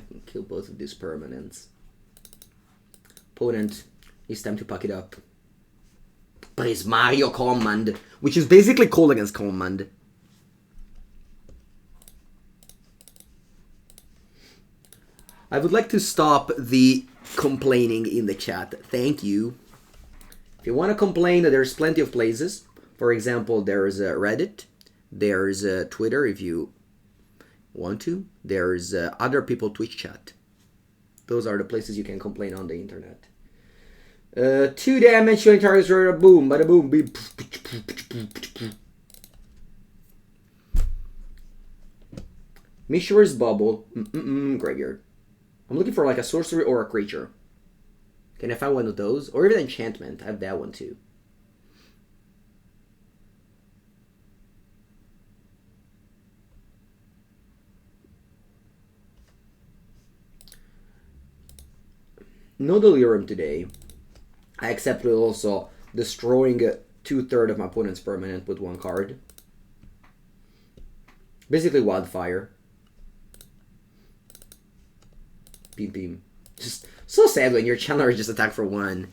can kill both of these permanents. Opponent, it's time to pack it up. Prismari Command, which is basically cold against Command. I would like to stop the complaining in the chat. Thank you. If you want to complain, there's plenty of places. For example, there's Reddit. There's Twitter if you want to. There's other people Twitch chat. Those are the places you can complain on the internet. 2 damage, showing targets, boom, bada boom, beep. Mishra's Bauble, graveyard. I'm looking for like a sorcery or a creature. Can I find one of those? Or even enchantment. I have that one too. No Delirium today. I accepted also destroying 2/3 of my opponent's permanent with 1 card. Basically Wildfire. Beam beam. Just so sad when your channeler just attack for 1.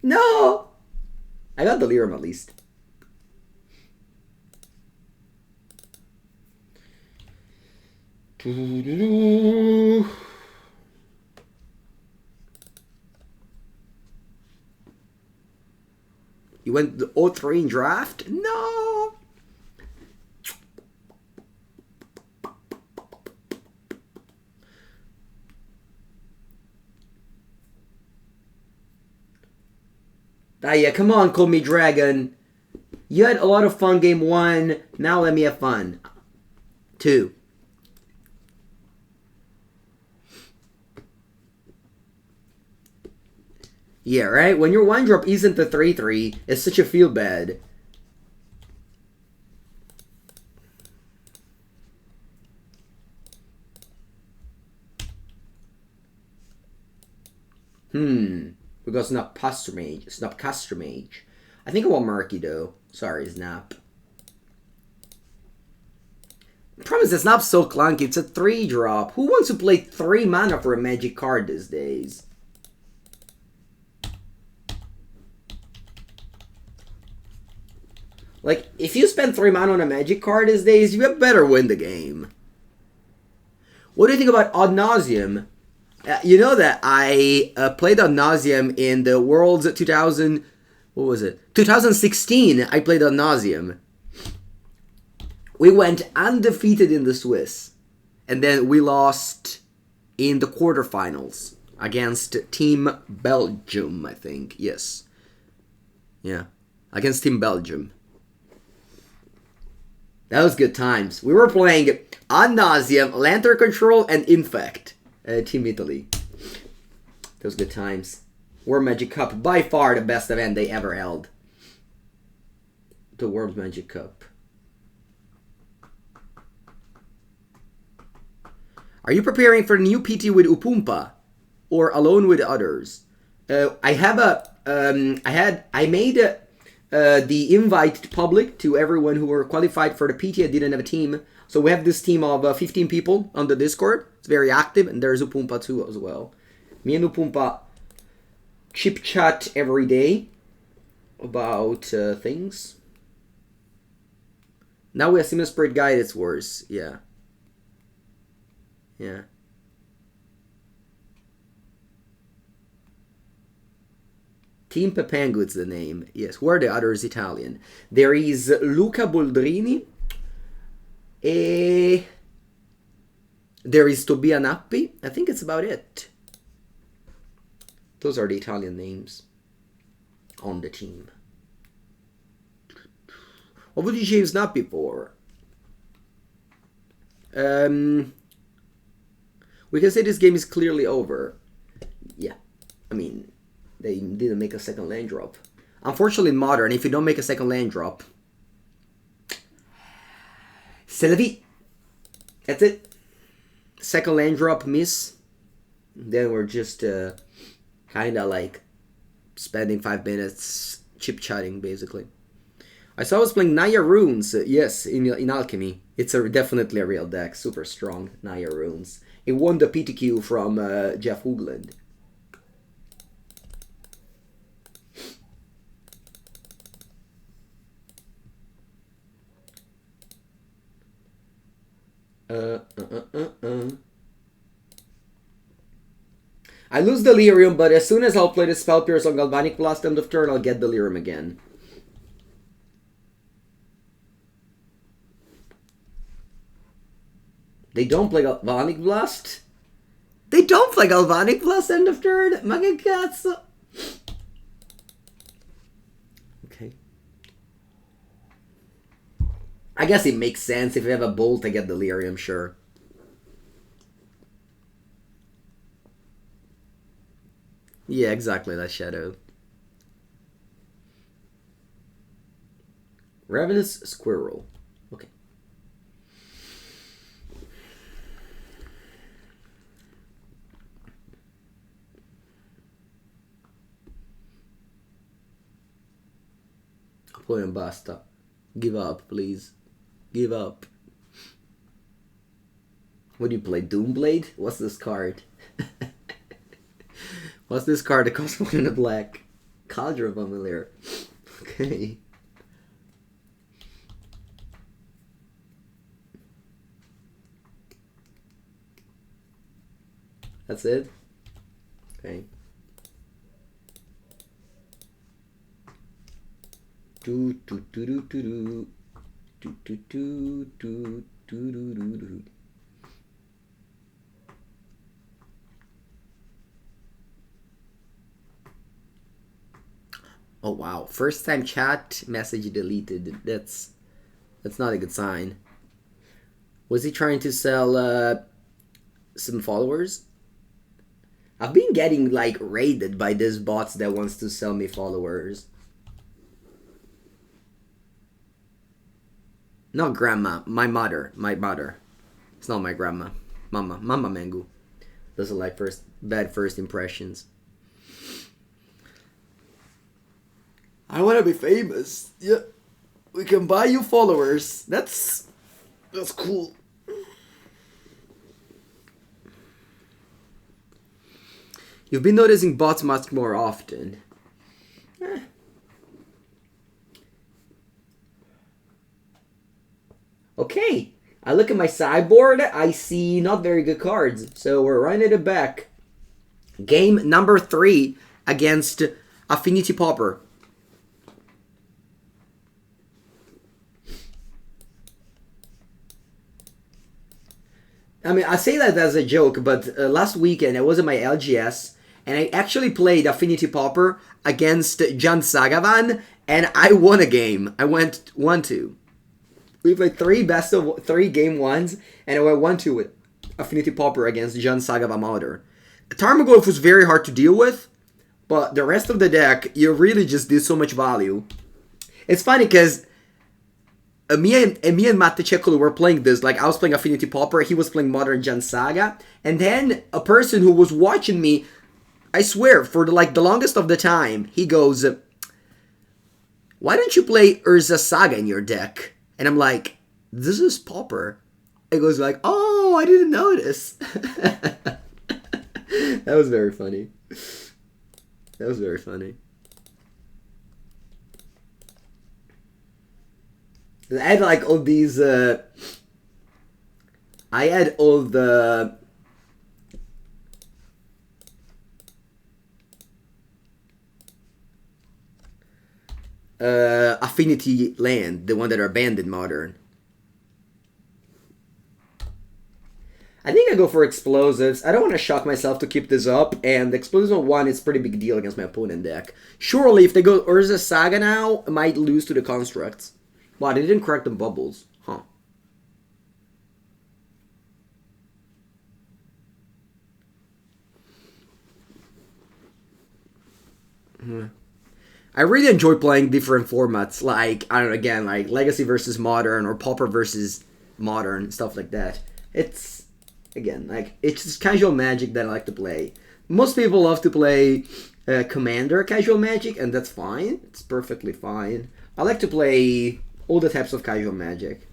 No! I got Delirium at least. You went the 0-3 in draft? No! Ah, yeah, come on, Call Me Dragon. You had a lot of fun game 1. Now let me have fun. 2. Yeah, right? When your 1-drop isn't the 3/3, it's such a feel bad. We got Snapcaster Mage. I think I want Murky though. Sorry, Snap. The problem is the Snap's so clunky. It's a 3-drop. Who wants to play 3 mana for a magic card these days? Like, if you spend 3 mana on a magic card these days, you better win the game. What do you think about Ad Nauseam? You know that I played Ad Nauseam in the Worlds 2000... What was it? 2016, I played Ad Nauseam. We went undefeated in the Swiss. And then we lost in the quarterfinals against Team Belgium, I think. Yes. Yeah. Against Team Belgium. That was good times. We were playing Ad Nauseam, Lantern Control, and Infect. Team Italy. Those good times. World Magic Cup, by far the best event they ever held. The World Magic Cup. Are you preparing for a new PT with Upumpa? Or alone with others? I have a... I made the invite to public to everyone who were qualified for the PT and didn't have a team. So we have this team of 15 people on the Discord. It's very active, and there's Upumpa too as well. Me and Upumpa chip chat every day about things. Now we have Simon Spirit Guide, it's worse. Yeah. Yeah. Team Pepengu's the name. Yes, who are the others Italian? There is Luca Boldrini. There is Tobia Nappi. I think it's about it. Those are the Italian names on the team. What would you James Nappi for? We can say this game is clearly over. Yeah. I mean, they didn't make a second land drop. Unfortunately, in Modern, if you don't make a second land drop, c'est la vie. That's it. Second land drop miss. Then we're just kind of like spending 5 minutes chip-chatting, basically. I saw I was playing Naya Runes. Yes, in Alchemy. It's definitely a real deck. Super strong, Naya Runes. It won the PTQ from Jeff Hoogland. I lose Delirium, but as soon as I'll play the Spell Pierce on Galvanic Blast end of turn, I'll get Delirium again. They don't play Galvanic Blast? They don't play Galvanic Blast end of turn? Magakatsu. Okay. I guess it makes sense. If you have a Bolt, I get Delirium, sure. Yeah, exactly, that Shadow. Ravenous Squirrel. Okay. Play and basta. Give up, please. Give up. What do you play? Doomblade? What's this card? What's this card that costs 1 in a black? Cauldron Familiar. Okay. That's it? Okay. Do do do do do do do do do do do do do. Oh wow! First time chat message deleted. That's not a good sign. Was he trying to sell some followers? I've been getting like raided by this bots that wants to sell me followers. Not grandma, my mother. It's not my grandma. Mama Mengu. Doesn't like bad first impressions. I want to be famous. Yeah, we can buy you followers. That's cool. You've been noticing bots much more often. Okay, I look at my sideboard, I see not very good cards, so we're running it back. Game number 3 against Affinity Pauper. I mean, I say that as a joke, but last weekend I was at my LGS, and I actually played Affinity Pauper against Jan Sagavan, and I won a game. I went 1-2. We played 3 best of 3 game 1s, and I went 1-2 with Affinity Pauper against Jan Sagavan Mauder. Tarmogoyf was very hard to deal with, but the rest of the deck, you really just did so much value. It's funny because me and Matt Tchekulu were playing this, like I was playing Affinity Pauper, he was playing Modern Jan Saga, and then a person who was watching me, I swear, for the longest of the time, he goes, why don't you play Urza Saga in your deck? And I'm like, this is Pauper. It goes like, oh, I didn't notice. That was very funny. That was very funny. I had like all these, I had all the affinity land, the one that are banned in Modern. I think I go for explosives. I don't want to shock myself to keep this up, and the explosive 1 is a pretty big deal against my opponent deck. Surely, if they go Urza Saga now, I might lose to the constructs. Wow, they didn't correct the bubbles. Huh. I really enjoy playing different formats, like, I don't know, again, like Legacy versus Modern, or Pauper versus Modern, stuff like that. It's, again, like, it's just casual Magic that I like to play. Most people love to play Commander casual Magic, and that's fine. It's perfectly fine. I like to play all the types of casual Magic.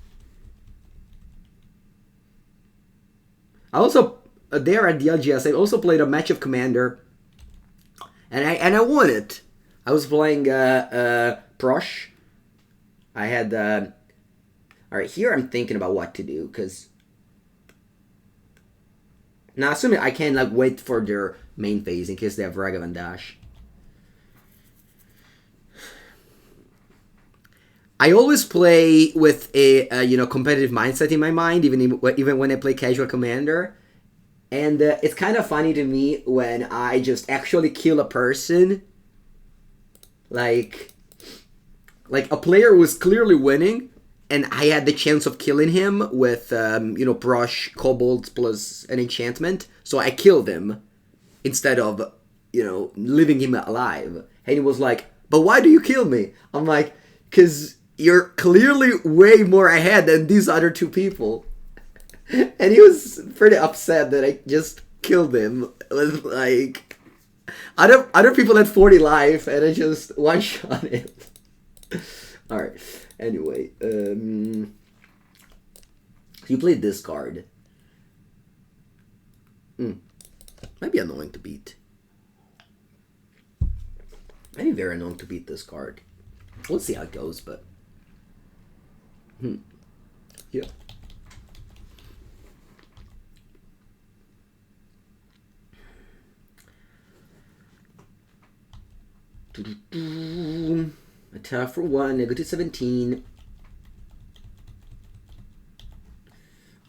I also, there at the LGS, I also played a match of Commander, and I won it. I was playing Prosh. I had, alright, here I'm thinking about what to do, because now assuming I can like wait for their main phase in case they have Ragavan Dash. I always play with a you know, competitive mindset in my mind, even when I play casual Commander, and it's kind of funny to me when I just actually kill a person, like a player was clearly winning, and I had the chance of killing him with you know, Brush, Kobolds plus an enchantment, so I killed him instead of, you know, leaving him alive. And he was like, "But why do you kill me?" I'm like, "'Cause you're clearly way more ahead than these other two people." And he was pretty upset that I just killed him with, like, other people had 40 life, and I just one-shot it. Alright, anyway, you played this card. Might be annoying to beat. Might be very annoying to beat this card. We'll see how it goes, but... Yeah. Attack for 1, negative 17.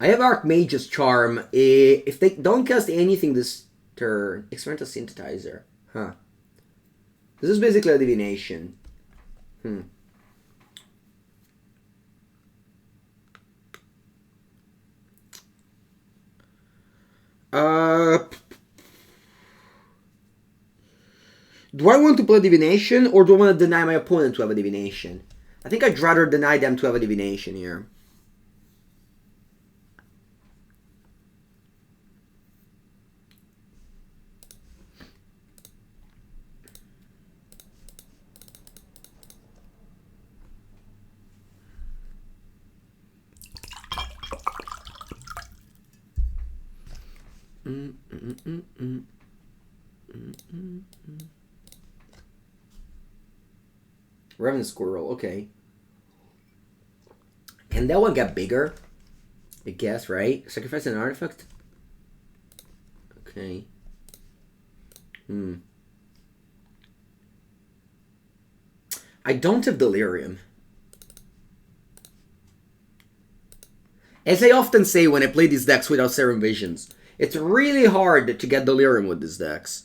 I have Archmage's Charm. If they don't cast anything this turn, Experimental Synthesizer. Huh. This is basically a divination. Do I want to play Divination, or do I want to deny my opponent to have a Divination? I think I'd rather deny them to have a Divination here. Revenant Squirrel, okay. Can that one get bigger? I guess, right? Sacrifice an artifact? Okay. I don't have Delirium. As I often say when I play these decks without Serum Visions, it's really hard to get Delirium with these decks.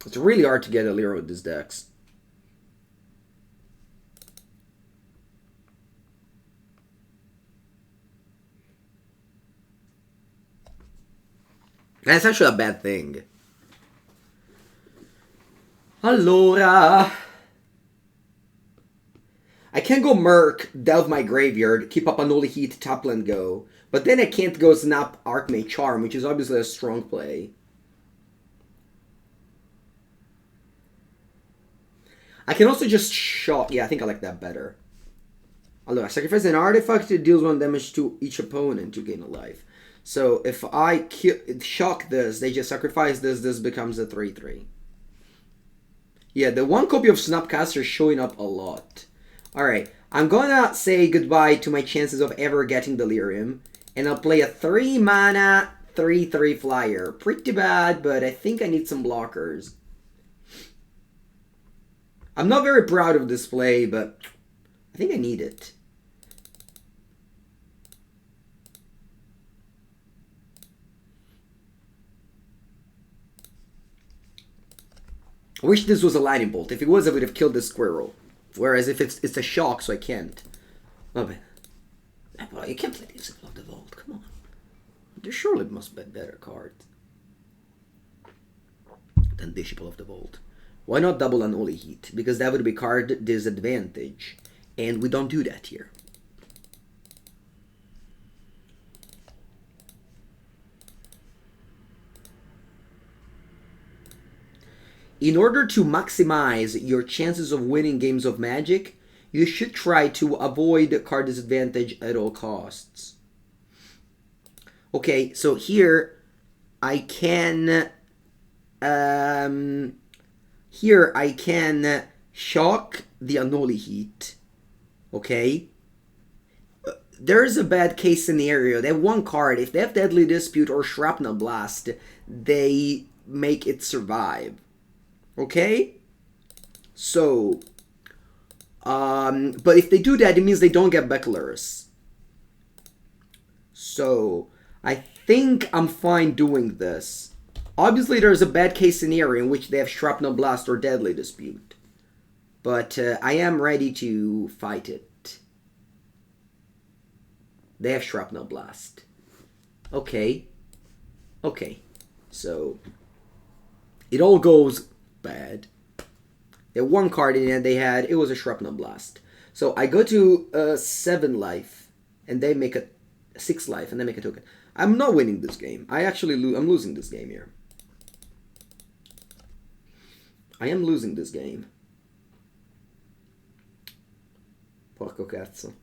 It's really hard to get Delirium with these decks. And it's actually a bad thing. Allora... I can go Murk, delve my graveyard, keep up Unholy Heat, tap land go. But then I can't go snap Archmage Charm, which is obviously a strong play. I can also just shock. Yeah, I think I like that better. Although I sacrifice an artifact, it deals 1 damage to each opponent to gain a life. So if I shock this, they just sacrifice this, this becomes a 3/3. Yeah, the 1 copy of Snapcaster is showing up a lot. Alright, I'm gonna say goodbye to my chances of ever getting Delirium. And I'll play a 3 mana, 3/3 flyer. Pretty bad, but I think I need some blockers. I'm not very proud of this play, but I think I need it. I wish this was a lightning bolt. If it was, I would have killed this squirrel. Whereas if it's a shock, so I can't. Oh, but you can't play Disciple of the Vault. Come on. There surely must be better cards than Disciple of the Vault. Why not double Unholy Heat? Because that would be card disadvantage. And we don't do that here. In order to maximize your chances of winning games of Magic, you should try to avoid card disadvantage at all costs. Okay, so here I can shock the Unholy Heat. Okay? There's a bad case scenario. They have 1 card. If they have Deadly Dispute or Shrapnel Blast, they make it survive. Okay? So, but if they do that, it means they don't get Becklers. So, I think I'm fine doing this. Obviously, there's a bad case scenario in which they have Shrapnel Blast or Deadly Dispute. But I am ready to fight it. They have Shrapnel Blast. Okay. Okay. So, it all goes bad. They had 1 card in it it was a Shrapnel Blast. So I go to 7 life, and they make a 6 life, and they make a token. I'm not winning this game. I'm losing this game here. I am losing this game. Porco cazzo.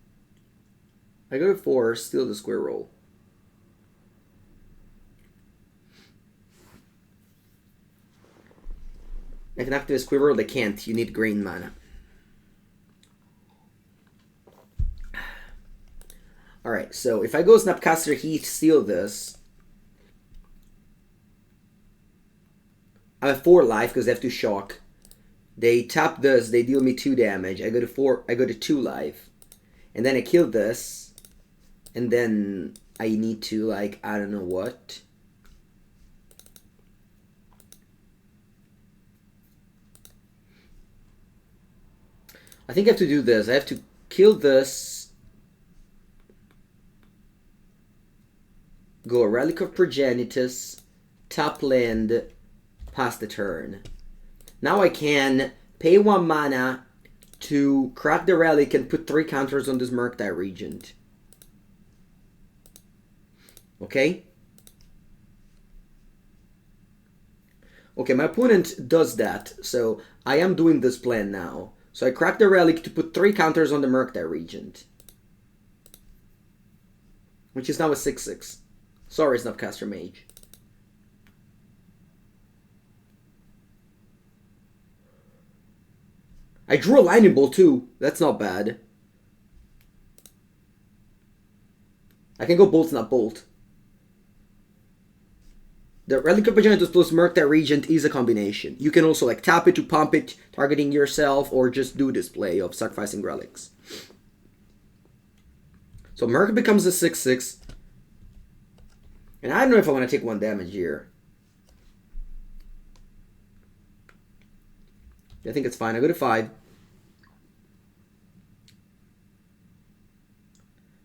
I go to 4, steal the squirrel. I can activate Squirrel, they can't. You need green mana. Alright, so if I go Snapcaster Heat, steal this. I have 4 life because they have to shock. They tap this, they deal me 2 damage. I go to 2 life. And then I kill this. And then I need to, like, I don't know what. I think I have to do this. I have to kill this. Go a Relic of Progenitus. Top land. Pass the turn. Now I can pay 1 mana to crack the Relic and put 3 counters on this Murktide Regent. Okay? Okay, my opponent does that. So I am doing this plan now. So I crack the Relic to put 3 counters on the Murktide Regent. Which is now a 6/6. Sorry, Snapcaster Mage. I drew a Lightning Bolt too. That's not bad. I can go Bolt, not Bolt. The Relic of Progenitus plus Murktide Regent is a combination. You can also like tap it to pump it, targeting yourself, or just do this play of sacrificing relics. So Murk becomes a 6/6. And I don't know if I want to take 1 damage here. I think it's fine. I go to 5.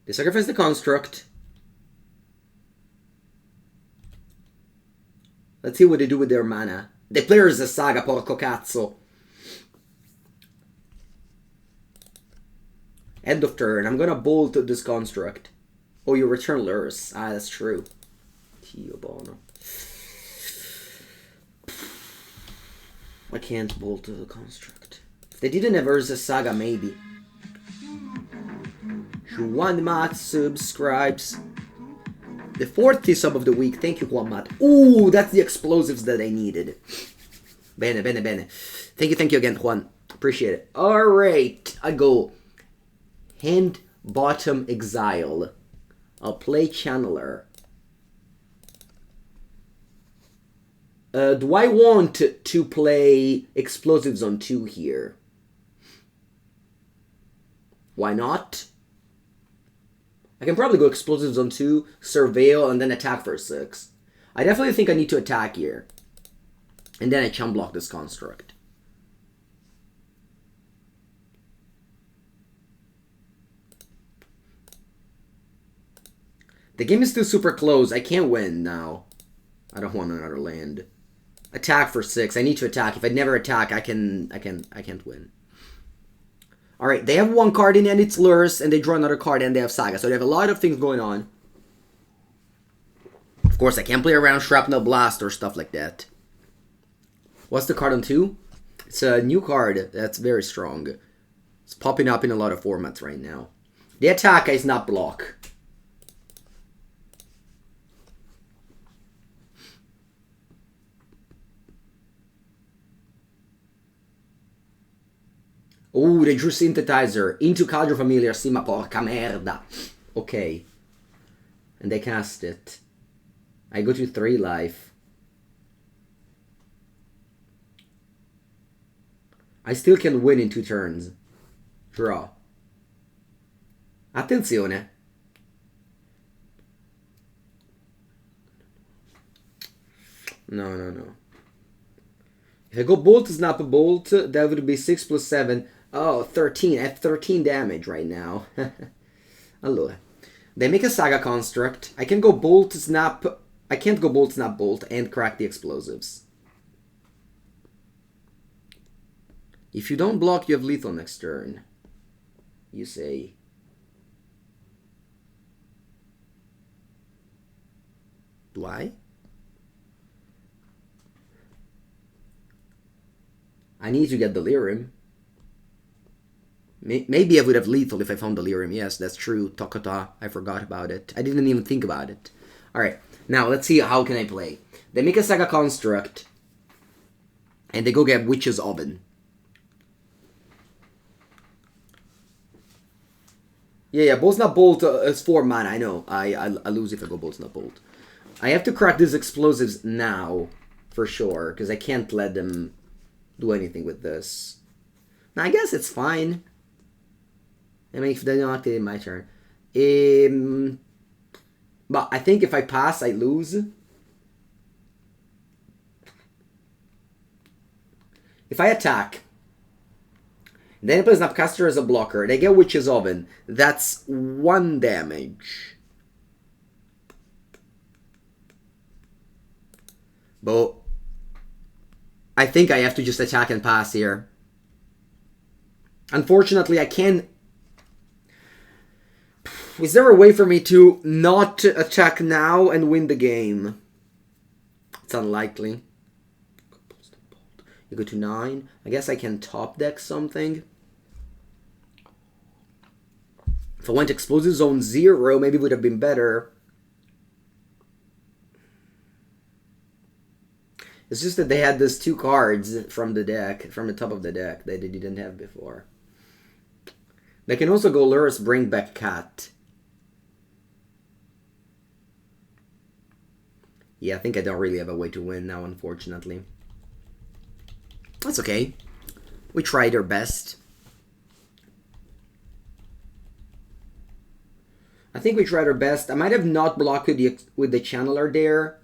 They sacrifice the construct. Let's see what they do with their mana. The player is a saga, porco cazzo. End of turn. I'm gonna bolt this construct. Oh, you return lures. Ah, that's true. Tio bono. I can't bolt the construct. If they didn't have Urza Saga, maybe. Juan Mat subscribes. The 40th sub of the week. Thank you, Juan Mat. Ooh, that's the explosives that I needed. Bene, bene, bene. Thank you again, Juan. Appreciate it. Alright, I go hand bottom exile. I'll play Channeler. Do I want to play explosives on 2 here? Why not? I can probably go explosives on 2, surveil, and then attack for 6. I definitely think I need to attack here. And then I chum block this construct. The game is still super close. I can't win now. I don't want another land. Attack for 6. I need to attack. If I never attack, I can't win. Alright, they have 1 card in and it's Lurrus, and they draw another card and they have Saga. So they have a lot of things going on. Of course, I can't play around Shrapnel Blast or stuff like that. What's the card on 2? It's a new card that's very strong. It's popping up in a lot of formats right now. The attack is not block. Oh, they drew Synthetizer into Cadro Familiar. Sì, ma porca merda. Okay. And they cast it. I go to 3 life. I still can win in 2 turns. Draw. Attenzione. No. If I go Bolt, Snap, Bolt, that would be 6 plus 7. Oh, 13. I have 13 damage right now. Allora. They make a Saga Construct. I can go Bolt, Snap. I can't go Bolt, Snap, Bolt, and crack the explosives. If you don't block, you have lethal next turn. You say. Do I? I need to get Delirium. Maybe I would have lethal if I found Delirium. Yes, that's true. Tokota. I forgot about it. I didn't even think about it. Alright, now let's see how can I play. They make a Saga Construct. And they go get Witch's Oven. Yeah, Bolt Snap Bolt is 4 mana. I know. I lose if I go Bolt Snap Bolt. I have to crack these explosives now. For sure. Because I can't let them do anything with this. Now, I guess it's fine. I mean, if they don't activate my turn. But I think if I pass, I lose. If I attack, then I play Snapcaster as a blocker. They get Witch's Oven. That's 1 damage. But I think I have to just attack and pass here. Unfortunately, I can't. Is there a way for me to not attack now and win the game? It's unlikely. You go to 9. I guess I can top deck something. If I went Explosive Zone 0, maybe it would have been better. It's just that they had these 2 cards from the deck, from the top of the deck, that they didn't have before. They can also go Lurrus, bring back Cat. Yeah, I think I don't really have a way to win now, unfortunately. That's okay. We tried our best. I think we tried our best. I might have not blocked with the Channeler there.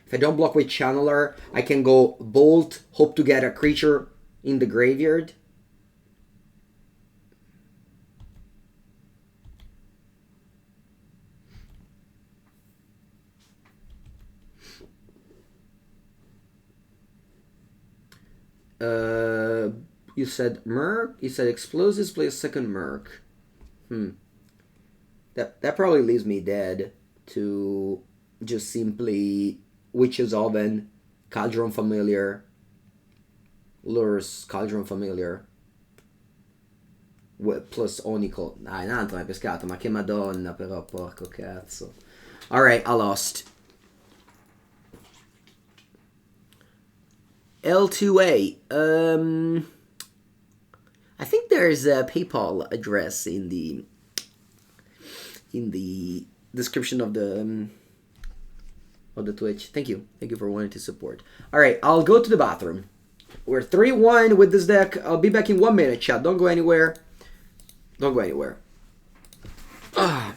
If I don't block with Channeler, I can go Bolt, hope to get a creature in the graveyard. You said Murk? You said Explosives, play a second Murk. That probably leaves me dead to just simply Witch's Oven, Cadron Familiar, Lures Cauldron Familiar. Plus Onico. Dai, tanto l'hai pescato, ma che madonna però, porco cazzo. Alright, I lost. L2A. I think there's a PayPal address in the description of the Twitch. Thank you for wanting to support. All right, I'll go to the bathroom. We're 3-1 with this deck. I'll be back in 1 minute, chat. Don't go anywhere. Don't go anywhere. Ah.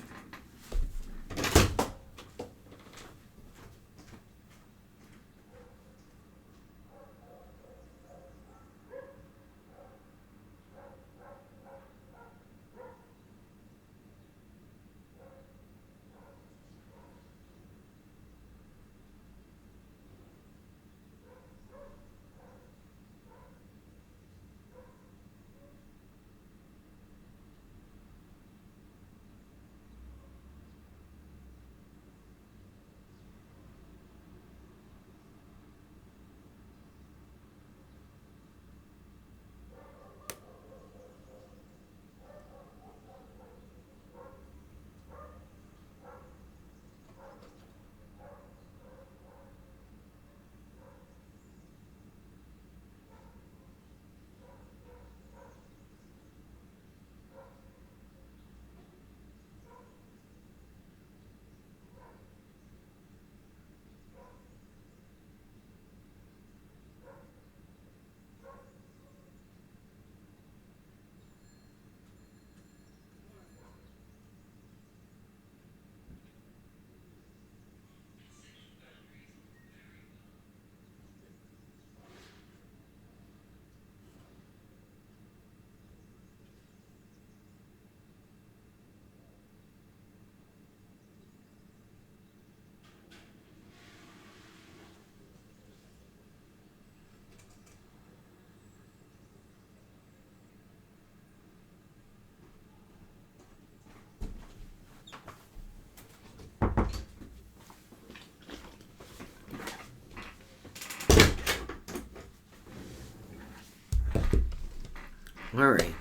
All right.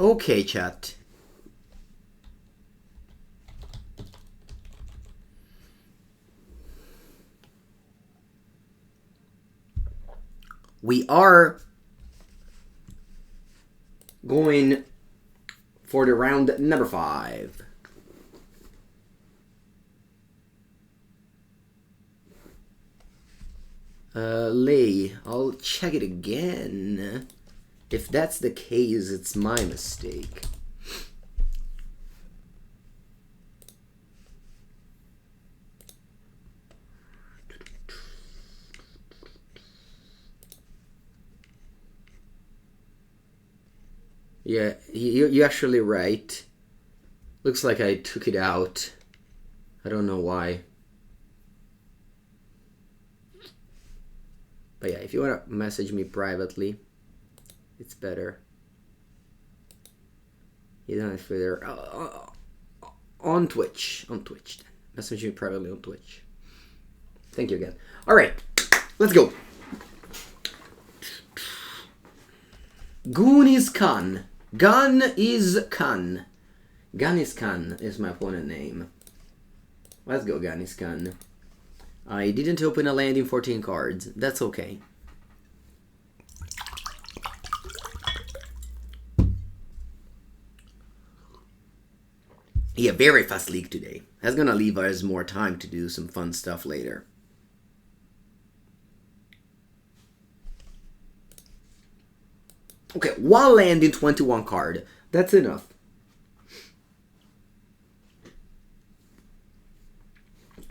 Okay, chat. We are going for the round number 5. Lee, I'll check it again. If that's the case, it's my mistake. Yeah, you're actually right. Looks like I took it out. I don't know why. But yeah, if you want to message me privately, it's better. You don't have to there. On Twitch. On Twitch. Message me privately on Twitch. Thank you again. Alright, let's go. Goon is Khan. Gun is Khan. Gun is Khan is my opponent name. Let's go, Gun is Khan. I didn't open a land in 14 cards. That's okay. Yeah, very fast league today. That's gonna leave us more time to do some fun stuff later. Okay, 1 land in 21 card. That's enough.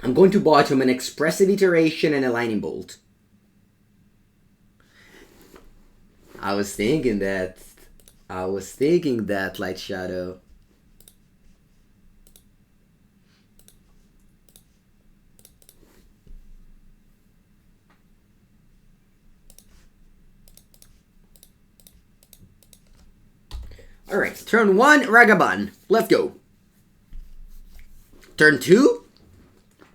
I'm going to bottom an Expressive Iteration and a Lightning Bolt. I was thinking that, Light Shadow. Alright, turn 1, Ragavan. Let's go. Turn 2,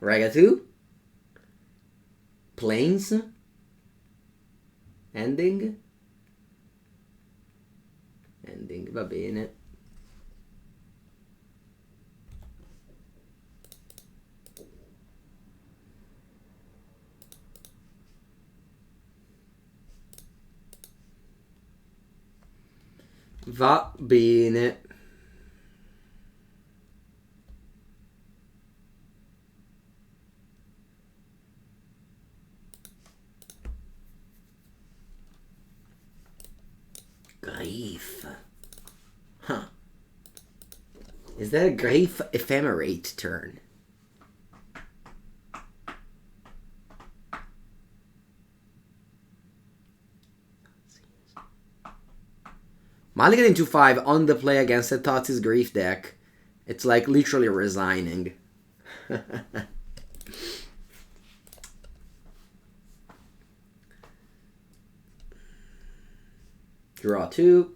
Raga 2. Plains. Ending. Ending, va bene. Va bene. Grief. Huh. Is that a Grief Ephemerate turn? Mulligan 2-5 on the play against a Thought's Grief deck. It's like literally resigning. Draw 2.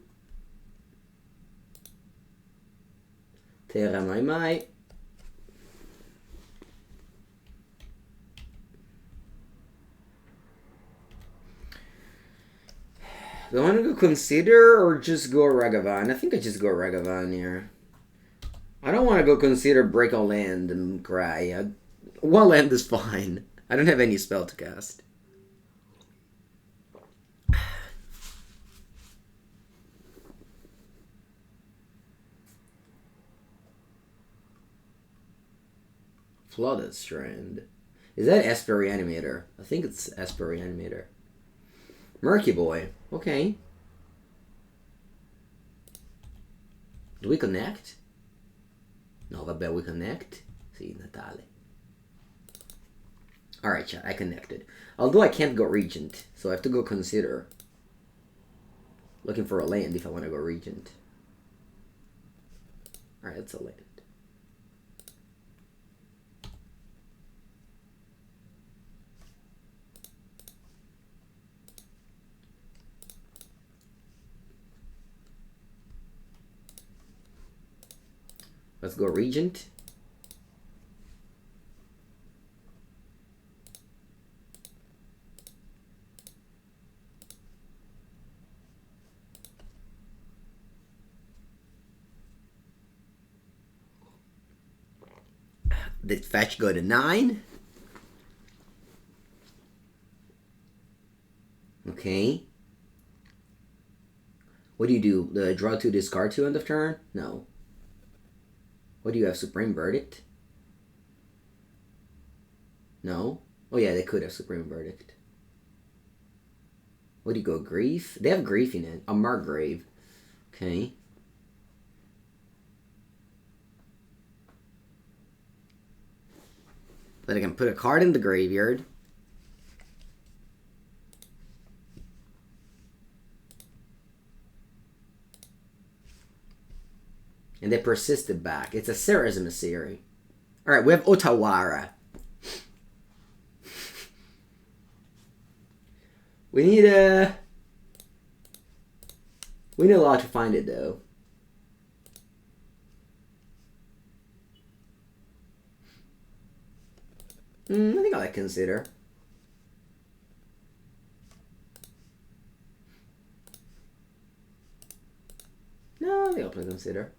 Terra Mai Mai. Do I want to go Consider or just go Ragavan? I think I just go Ragavan here. I don't want to go Consider, break a land, and cry. One land is fine. I don't have any spell to cast. Flooded Strand. Is that Esper Reanimator? I think it's Esper Reanimator. Murky Boy. Okay. Do we connect? No, vabbè, we connect. Sì, Natale. Alright, chat, I connected. Although I can't go Regent, so I have to go Consider. Looking for a land if I want to go Regent. Alright, that's a land. Let's go Regent. Did fetch go to 9? Okay. What do you do? Draw 2, discard 2 end of turn? No. What do you have? Supreme Verdict? No? Oh yeah, they could have Supreme Verdict. What do you go? Grief? They have Grief in it. A Margrave. Okay. Then I can put a card in the graveyard. And they persisted back. It's a Sarah's Emissary. Alright, we have Otawara. We need a lot to find it though. I think I like Consider. No, I think I'll play Consider.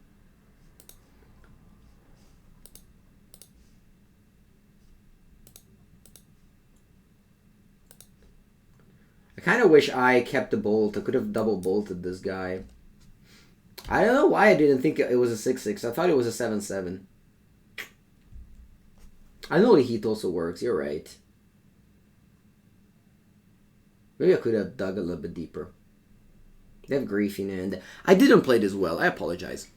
I kind of wish I kept the bolt. I could have double bolted this guy. I don't know why I didn't think it was a 6-6. I thought it was a 7-7. Unholy Heat also works. You're right. Maybe I could have dug a little bit deeper. They have Grief in hand. I didn't play this well. I apologize.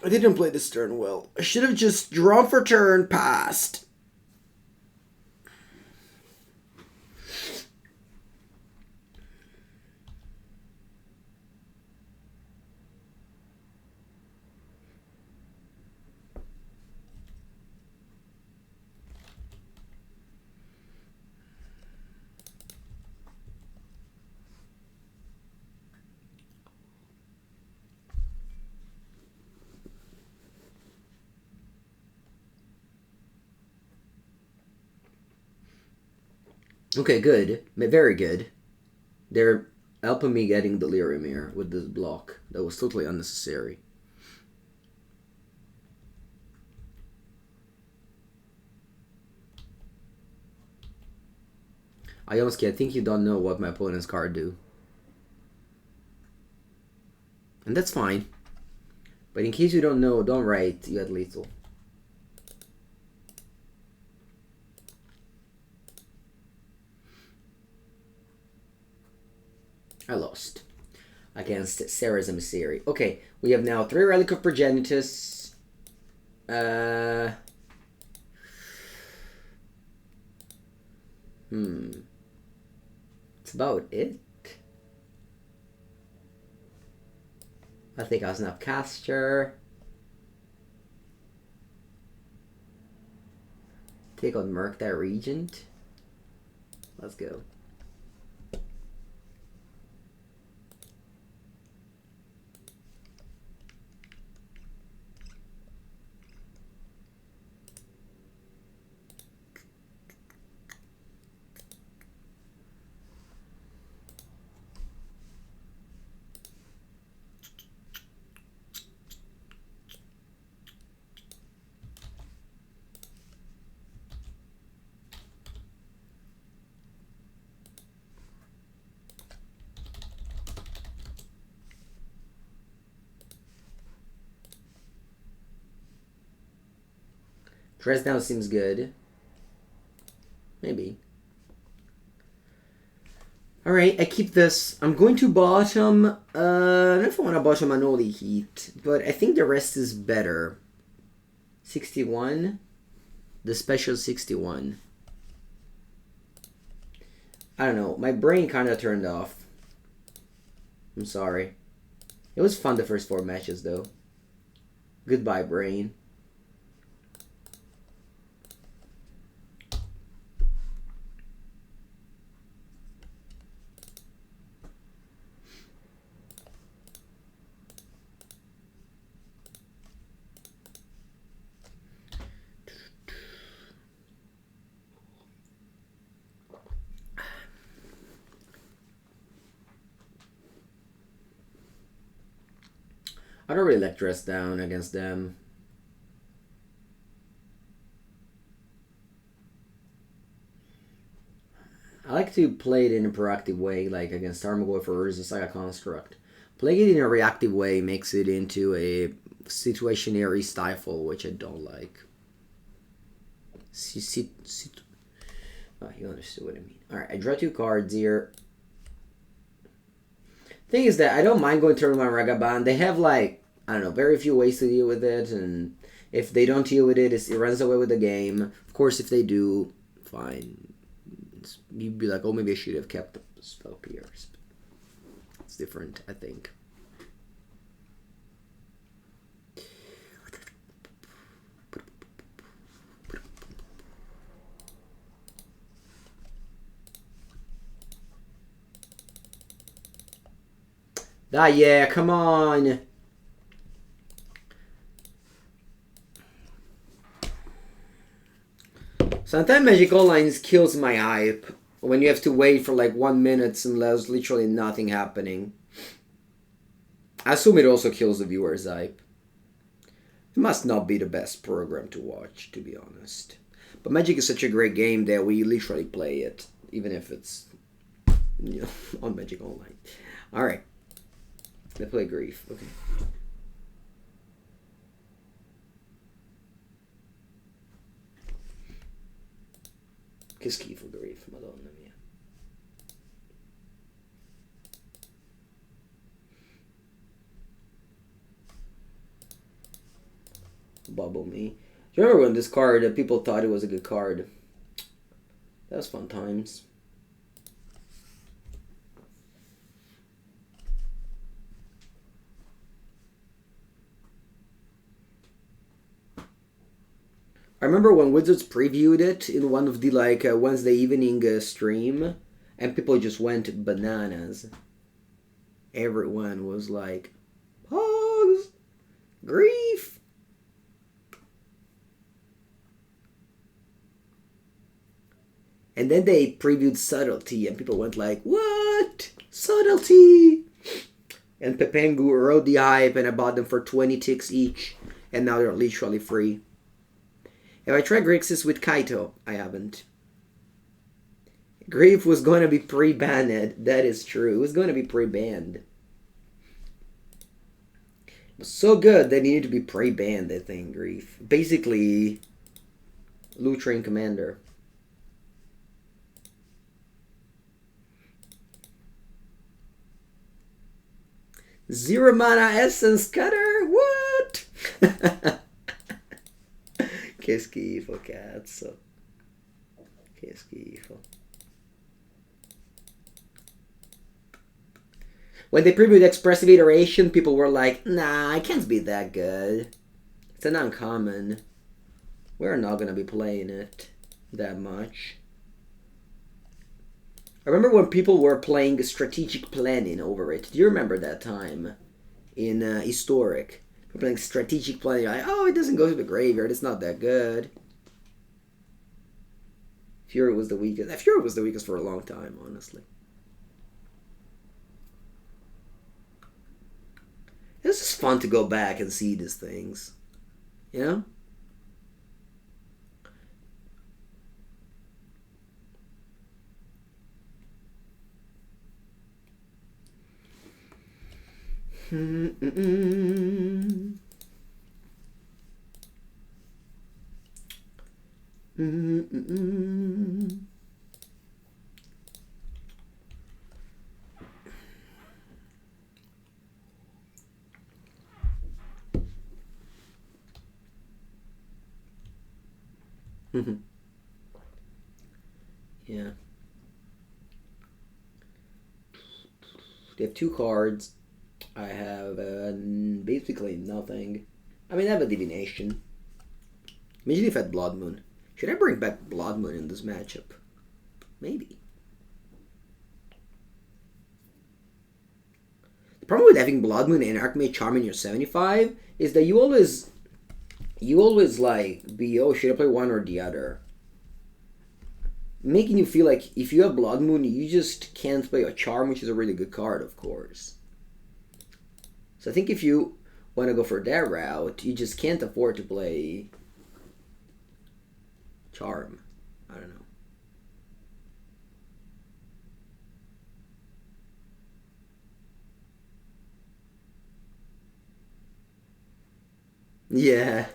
I didn't play this turn well. I should have just drawn for turn, passed. Okay, good. Very good. They're helping me getting Delirium here with this block. That was totally unnecessary. Ionski, I think you don't know what my opponent's card do. And that's fine. But in case you don't know, don't write you had lethal. I lost against Sarah's Emissary. Okay, we have now 3 Relic of Progenitus. That's about it. I think I'll Snapcaster. Take on Murktide Regent. Let's go. Dress down seems good. Maybe. Alright, I keep this. I'm going to bottom. I don't know if I want to bottom Unholy Heat, but I think the rest is better. 61. The special 61. I don't know. My brain kind of turned off. I'm sorry. It was fun the first 4 matches, though. Goodbye, brain. I don't really like dress down against them. I like to play it in a proactive way, like against Armagorn or Urza Saga Construct. Playing it in a reactive way makes it into a situationary stifle, which I don't like. Oh, you understood what I mean. Alright, I draw 2 cards here. Thing is that I don't mind going turn 1 Ragavan. They have, like, I don't know, very few ways to deal with it, and if they don't deal with it, it runs away with the game. Of course, if they do, fine. You'd be like, oh, maybe I should have kept the spell pierce. It's different, I think. Ah, yeah, come on. Sometimes Magic Online kills my hype when you have to wait for like 1 minute and there's literally nothing happening. I assume it also kills the viewer's hype. It must not be the best program to watch, to be honest. But Magic is such a great game that we literally play it, even if it's, you know, on Magic Online. Alright. They play Grief. Okay. Che schifo Grief, madonna mia. Bauble me. Do you remember when this card, people thought it was a good card? That was fun times. I remember when Wizards previewed it in one of the like Wednesday evening stream, and people just went bananas. Everyone was like, "Pogs, Grief." And then they previewed Subtlety, and people went like, what? Subtlety! And Pepengu rode the hype, and I bought them for 20 ticks each. And now they're literally free. Have I tried Grixis with Kaito? I haven't. Grief was going to be pre-banned. That is true. It was going to be pre-banned. It was so good they needed to be pre-banned, I think, Grief. Basically, Lutrain Commander. Zero mana Essence Cutter? What? Che schifo, cazzo. Che schifo. When they previewed Expressive Iteration, people were like, nah, I can't be that good. It's an uncommon. We're not gonna be playing it that much. I remember when people were playing strategic planning over it. Do you remember that time in Historic? We're playing strategic planning. Like, oh, it doesn't go to the graveyard. It's not that good. Fury was the weakest. Fury was the weakest for a long time, honestly. It's just fun to go back and see these things. You know? Yeah. They have 2 cards. I have basically nothing. I mean, I have a Divination. Imagine if I had Blood Moon. Should I bring back Blood Moon in this matchup? Maybe. The problem with having Blood Moon and Archmage Charm in your 75 is that you always like be, oh, should I play one or the other? Making you feel like if you have Blood Moon, you just can't play a Charm, which is a really good card, of course. So I think if you want to go for that route, you just can't afford to play Charm. I don't know. Yeah.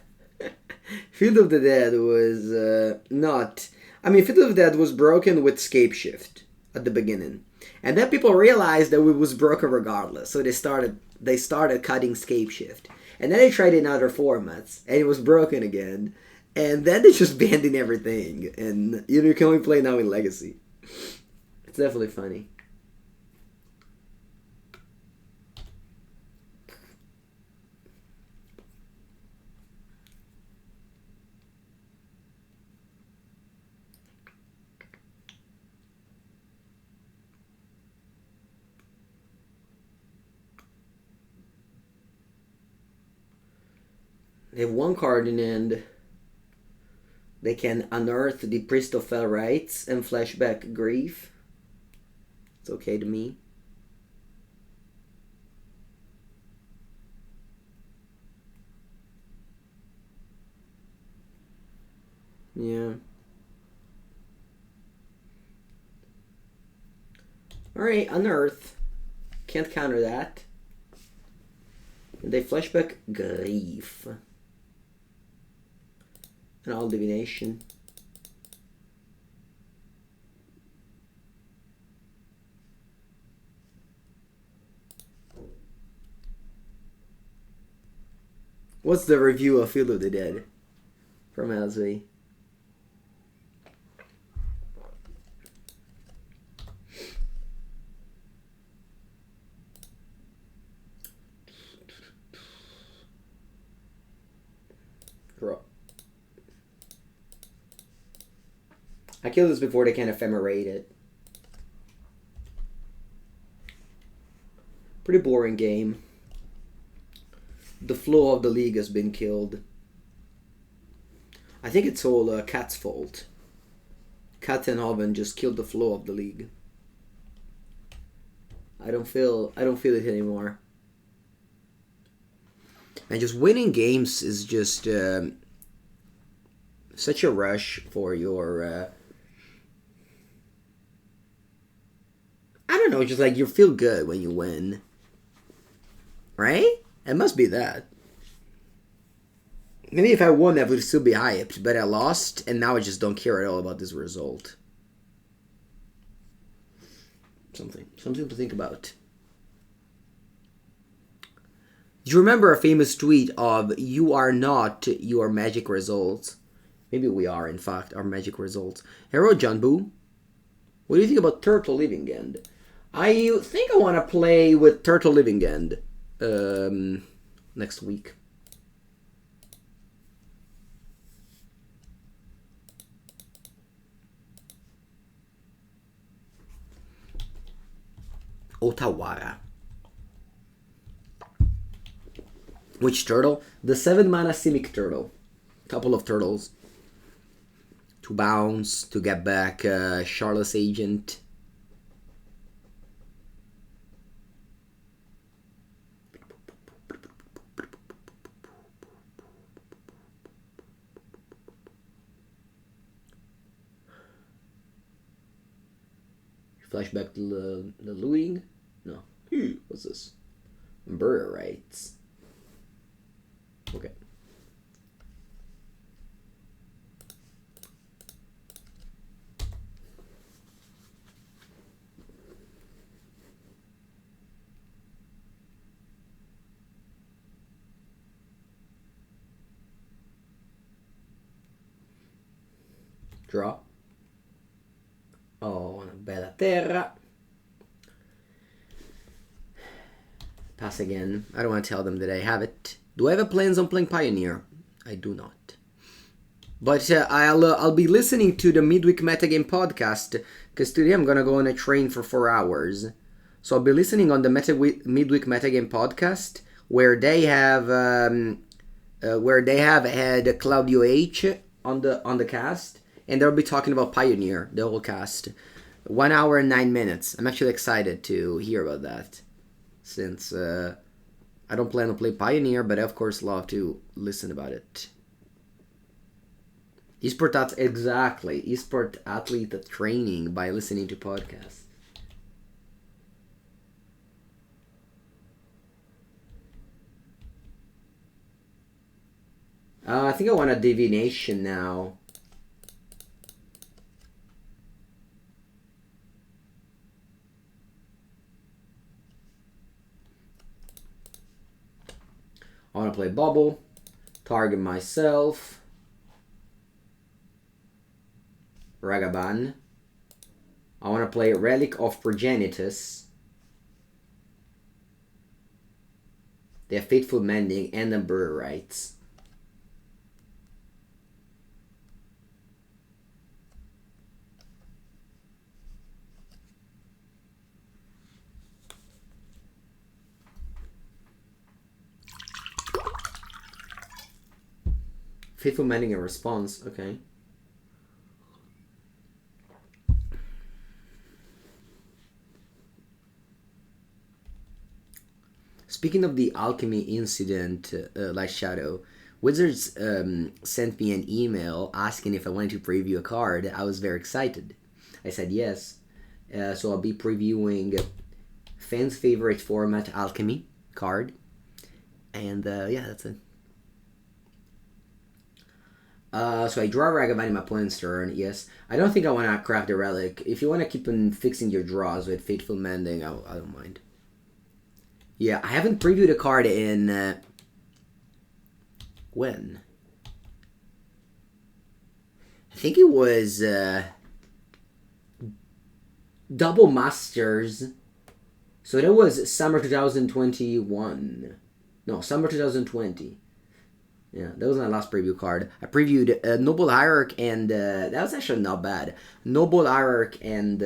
Field of the Dead was not... I mean, Field of the Dead was broken with Scape Shift at the beginning. And then people realized that it was broken regardless. So they started cutting Scape Shift. And then they tried in other formats. And it was broken again. And then they just banned in everything. And you can only play now in Legacy. It's definitely funny. They have 1 card in hand. They can unearth the Priest of Fell Rites and flashback Grief. It's okay to me. Yeah. Alright, unearth. Can't counter that. And they flashback Grief. And all Divination. What's the review of Field of the Dead from LZ? I killed this before they can ephemerate it. Pretty boring game. The flow of the league has been killed. I think it's all Cat's fault. Kattenhoven just killed the flow of the league. I don't feel it anymore. And just winning games is just such a rush for your. I don't know, just like you feel good when you win, right? It must be that. Maybe if I won, I would still be hyped, but I lost, and now I just don't care at all about this result. Something to think about. Do you remember a famous tweet of "You are not your magic results"? Maybe we are, in fact, our magic results. Hero Janbu, what do you think about Turtle Living End? I think I want to play with Turtle Living End next week. Otawara. Which turtle? The 7-mana Simic Turtle. Couple of turtles. To bounce, to get back Charlotte's Agent. Flashback to the looting? No. What's this? Burr rights. Okay. Draw. Oh, una bella terra. Pass again. I don't want to tell them that I have it. Do I have a plans on playing Pioneer? I do not. But I'll be listening to the Midweek Metagame podcast, because today I'm gonna go on a train for 4 hours. So I'll be listening on the Midweek Metagame podcast, where they have had Claudio H on the cast, and they'll be talking about Pioneer, the whole cast. 1 hour and 9 minutes. I'm actually excited to hear about that, since I don't plan to play Pioneer, but I of course love to listen about it. Esport athlete training by listening to podcasts. I think I want a divination now. I want to play Bauble, target myself, Ragavan. I want to play Relic of Progenitus. They have Fateful Mending and Number Rights. Fateful Mending and Response, okay. Speaking of the alchemy incident, Light Shadow, Wizards sent me an email asking if I wanted to preview a card. I was very excited. I said yes. So I'll be previewing fans' favorite format alchemy card. And yeah, that's it. So I draw Ragavan in my opponent's turn, yes. I don't think I want to craft a relic. If you want to keep on fixing your draws with Fateful Mending, I don't mind. Yeah, I haven't previewed a card in... when? I think it was... Double Masters. So that was summer 2021. No, summer 2020. Yeah, that was my last preview card. I previewed Noble Hierarch and... that was actually not bad. Noble Hierarch and...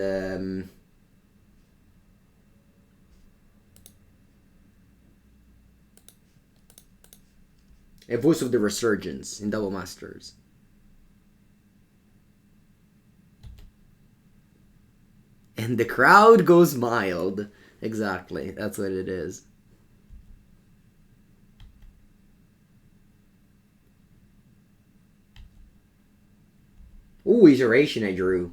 A Voice of the Resurgence in Double Masters. And the crowd goes mild. Exactly, that's what it is. Ooh, Iteration I drew.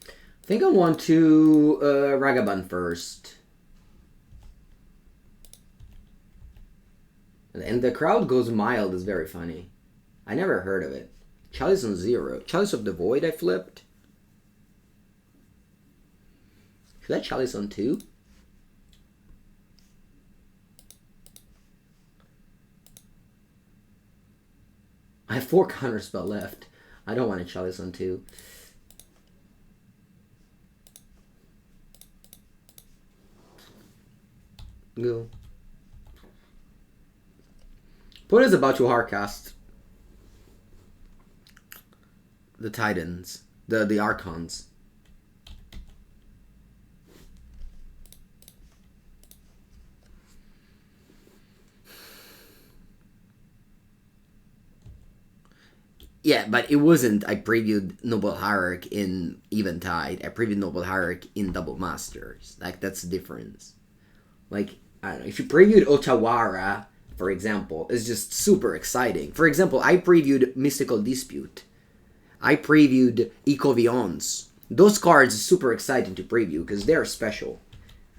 I think I want to Ragavan first. And the crowd goes mild is very funny. I never heard of it. Chalice on 0. Chalice of the Void I flipped. Should I Chalice on 2? I have 4 Counterspell left. I don't want to Chalice on 2. Go. What is about to hardcast the Titans, the Archons. Yeah, but it wasn't. I previewed Noble Hierarch in Eventide. I previewed Noble Hierarch in Double Masters. Like, that's the difference. Like, I don't know. If you previewed Otawara, for example, it's just super exciting. For example, I previewed Mystical Dispute. I previewed Ecovions. Those cards are super exciting to preview because they're special.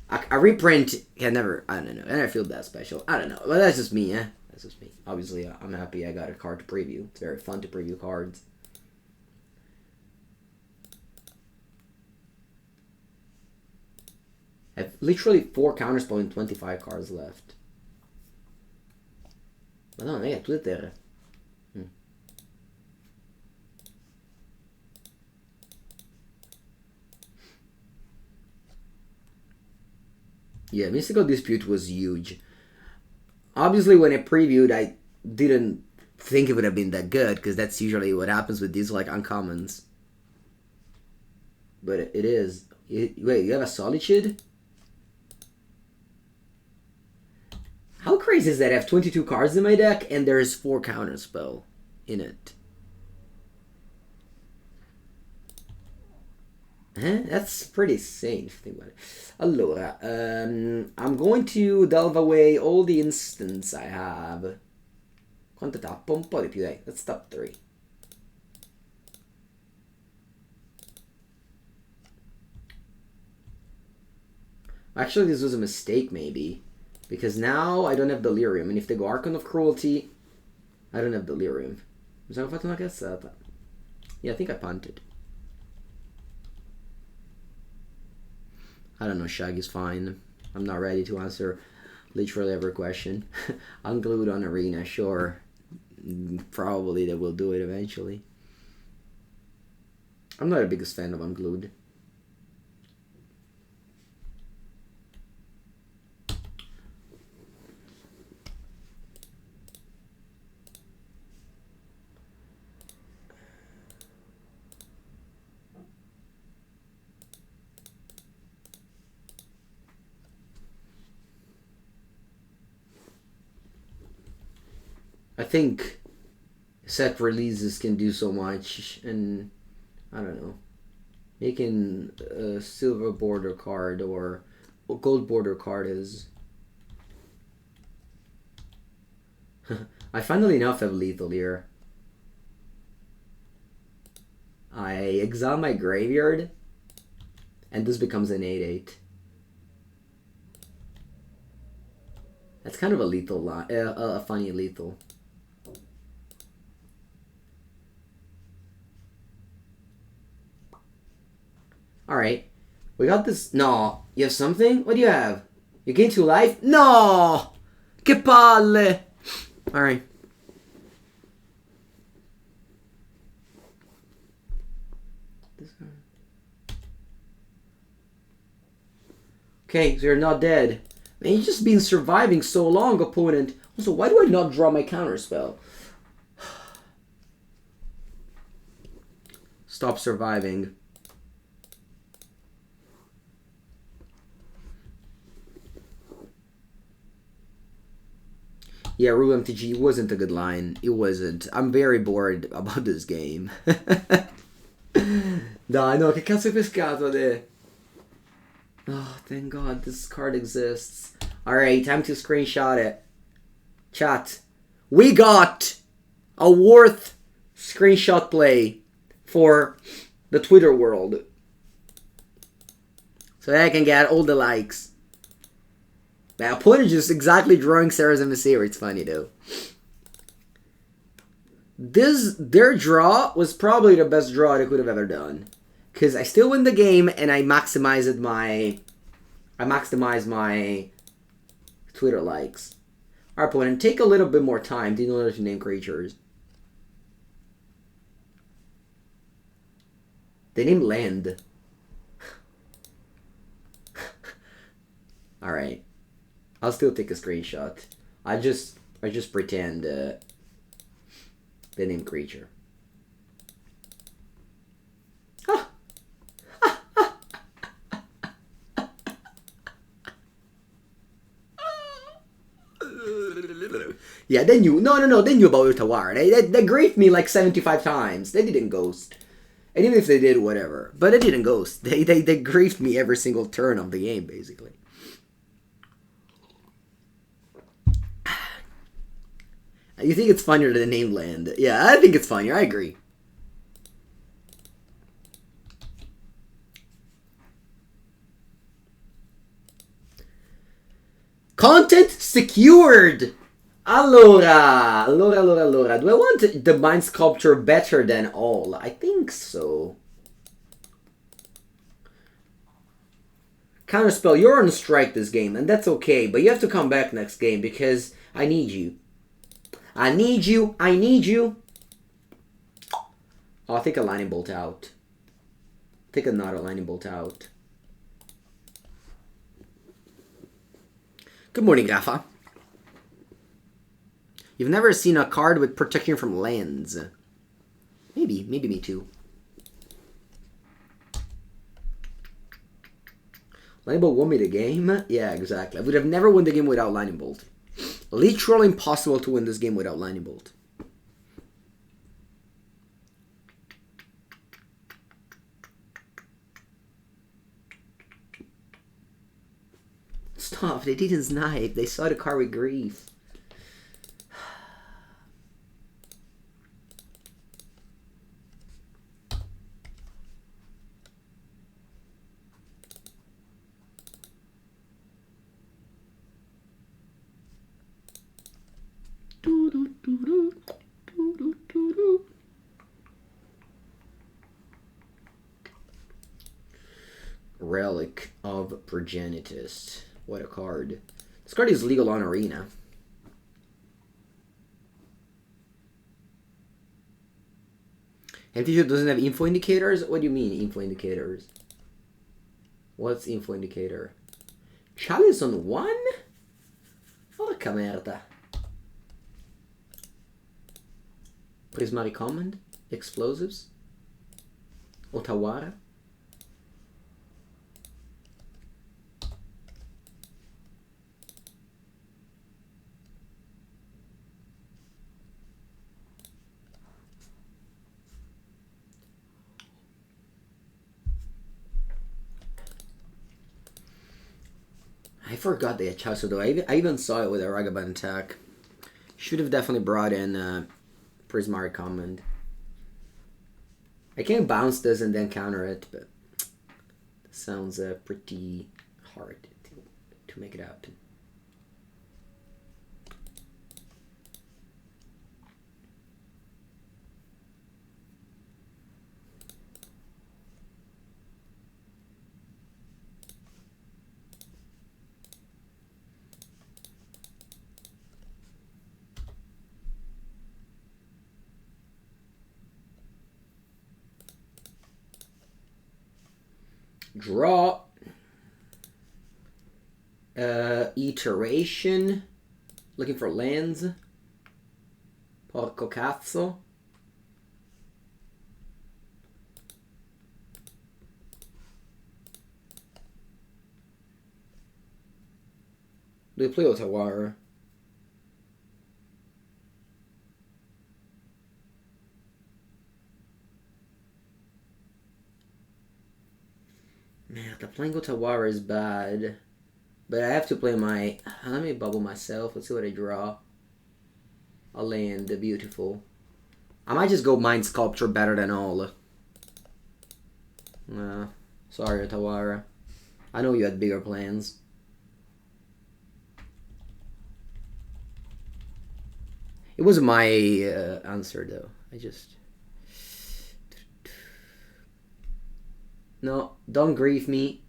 A reprint can never, I don't know, I never feel that special. I don't know, but that's just me, eh? That's just me. Obviously, I'm happy I got a card to preview. It's very fun to preview cards. I have literally 4 Counterspell and 25 cards left. Ma no, non è Twitter. Yeah, Mystical Dispute was huge. Obviously, when I previewed, I didn't think it would have been that good, because that's usually what happens with these, like, uncommons. But it is. Wait, you have a Solitude? How crazy is that? I have 22 cards in my deck, and there's 4 Counterspell in it. That's pretty insane if you think about it. Allora, I'm going to delve away all the instants I have. Quanto tappo? Un po' di più, dai. Let's top 3. Actually, this was a mistake, maybe. Because now I don't have Delirium. And if they go Archon of Cruelty, I don't have Delirium. Mi sono fatto una cazzata. Yeah, I think I punted. I don't know, Shaggy's fine. I'm not ready to answer literally every question. Unglued on Arena, sure. Probably they will do it eventually. I'm not the biggest fan of Unglued. I think set releases can do so much, and I don't know, making a silver border card or a gold border card is. I funnily enough have lethal here. I exile my graveyard, and this becomes an 8/8. That's kind of a lethal line, a funny lethal. Alright. We got this. No. You have something? What do you have? You gain 2 life? No! Che palle! Alright. Okay, so you're not dead. Man, you've just been surviving so long, opponent. Also, why do I not draw my counterspell? Stop surviving. Yeah, Rule MTG wasn't a good line. It wasn't. I'm very bored about this game. Dai, no, che cazzo hai pescato, de? Oh, thank God this card exists. Alright, time to screenshot it. Chat. We got a worth screenshot play for the Twitter world. So that I can get all the likes. My opponent just exactly drawing Sarah's Emissary. It's funny though. Their draw was probably the best draw they could have ever done. Because I still win the game and I maximized my Twitter likes. Our opponent, take a little bit more time in order to name creatures. They name land. Alright. I'll still take a screenshot. I just pretend they name creature. Yeah, they knew. No, they knew about Otawara. They griefed me like 75 times. They didn't ghost. And even if they did, whatever. But they didn't ghost. They griefed me every single turn of the game, basically. You think it's funnier than name land? Yeah, I think it's funnier. I agree. Content secured! Allora. Do I want the Mind Sculptor better than all? I think so. Counterspell, you're on strike this game, and that's okay, but you have to come back next game because I need you. I need you. Oh, I'll take a Lightning Bolt out. Take another Lightning Bolt out. Good morning, Rafa. You've never seen a card with protection from lands. Maybe me too. Lightning Bolt won me the game? Yeah, exactly. I would have never won the game without Lightning Bolt. Literally impossible to win this game without Lightning Bolt. Stop, they didn't snipe. They saw the card with grief. Relic of Progenitus. What a card. This card is legal on Arena. MTGO doesn't have info indicators? What do you mean, info indicators? What's info indicator? Chalice on 1? Porca merda. Prismari Command? Explosives? Otawara? I forgot they had Chalice, though. I even saw it with a Ragavan attack. Should have definitely brought in Prismari Command. I can bounce this and then counter it, but it sounds pretty hard to make it happen. Draw. Iteration. Looking for lands. Porco cazzo. Do you play Otawara? Man, the playing Otawara is bad. But I have to play my... Let me bubble myself. Let's see what I draw. A land. Beautiful. I might just go Mind Sculpture better than all. Sorry, Otawara. I know you had bigger plans. It wasn't my answer, though. I just... No, don't grieve me.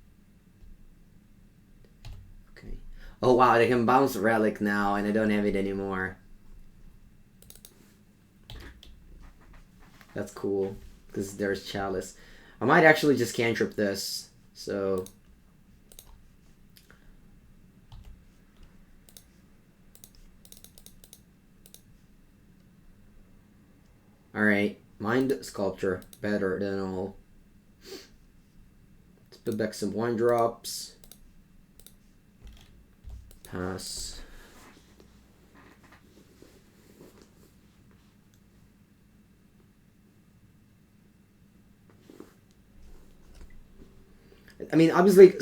Okay. Oh, wow, they can bounce Relic now, and I don't have it anymore. That's cool, because there's Chalice. I might actually just cantrip this, so... Alright, Mind Sculpture, better than all. Let's put back some 1-drops. Pass. I mean, obviously,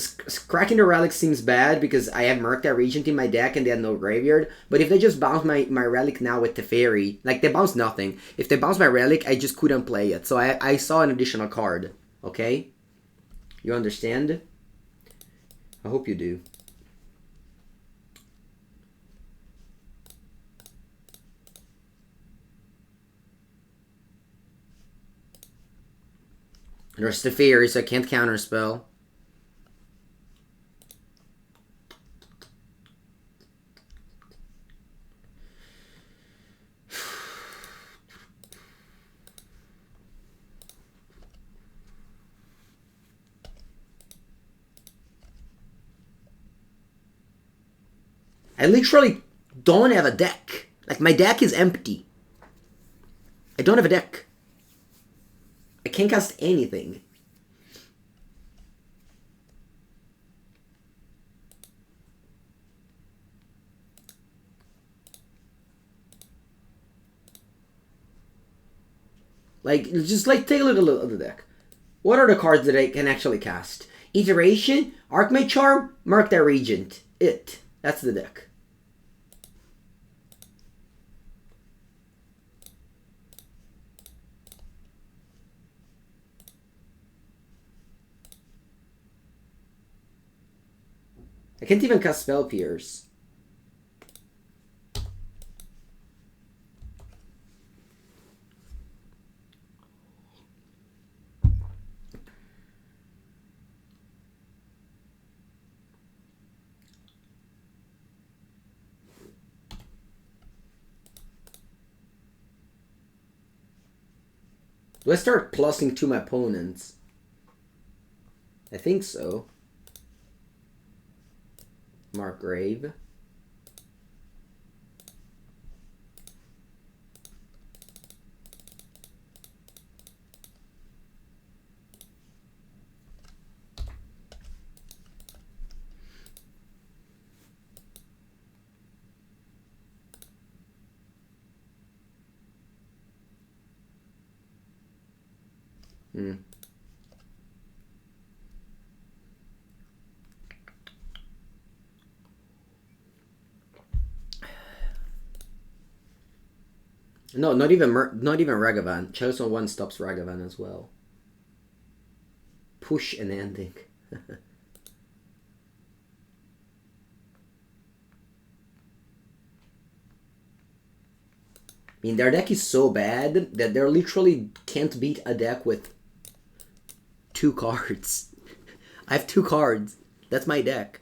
cracking the Relic seems bad because I have Murktide Regent in my deck and they had no graveyard. But if they just bounce my Relic now with Teferi, like, they bounce nothing. If they bounce my Relic, I just couldn't play it. So I saw an additional card, okay? You understand? I hope you do. There's Teferi, so I can't counterspell. I literally don't have a deck. Like, my deck is empty. I don't have a deck. I can't cast anything. Like, just like take a look at the deck. What are the cards that I can actually cast? Iteration, Archmage Charm, Murktide Regent. That's the deck. I can't even cast Spell Pierce. Do I start plussing to my opponents? I think so. Markgrave. No, not even Ragavan. Chosen one stops Ragavan as well. Push an ending. I mean, their deck is so bad that they literally can't beat a deck with 2 cards. I have 2 cards. That's my deck.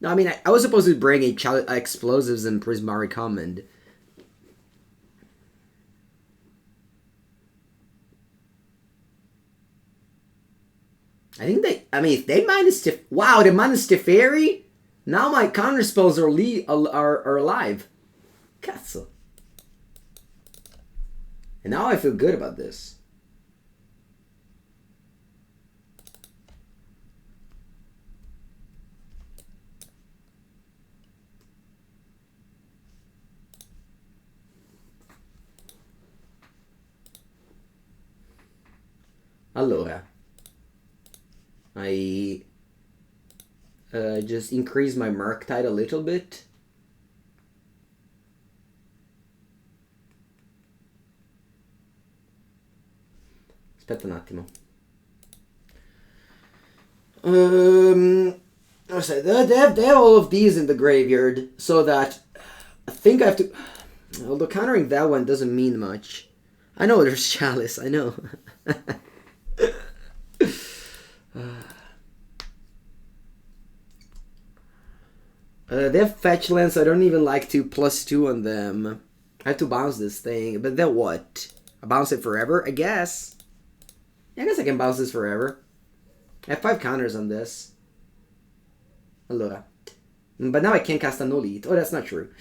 No, I mean, I was supposed to bring explosives and Prismari Command. I think if they minus wow, they minus Teferi? Now my counterspells are alive. Castle. And now I feel good about this. Allora. I just increase my Murktide a little bit. Aspetta un attimo. They have all of these in the graveyard, so that I think I have to... Although countering that one doesn't mean much. I know there's Chalice, I know. They have fetch lands, so I don't even like to +2 on them. I have to bounce this thing, but then what? I bounce it forever? I guess. Yeah, I guess I can bounce this forever. I have 5 counters on this. Allora. But now I can't cast Unholy Heat. Oh, that's not true.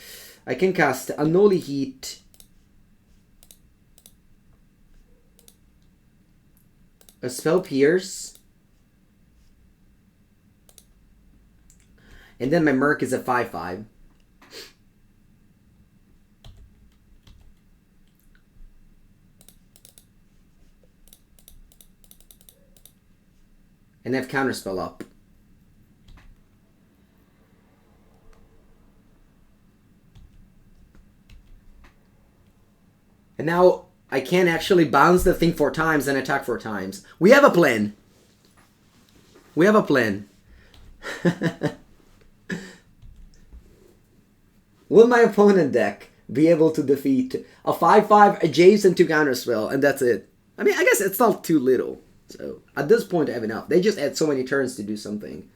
I can cast Unholy Heat. A Spell Pierce. And then my Murk is a 5/5. And I have Counterspell up. And now I can actually bounce the thing 4 times and attack 4 times. We have a plan. We have a plan. Will my opponent deck be able to defeat a 5/5, a Jace, and 2 Counterspell, and that's it? I mean, I guess it's not too little. So at this point, I have enough. They just had so many turns to do something.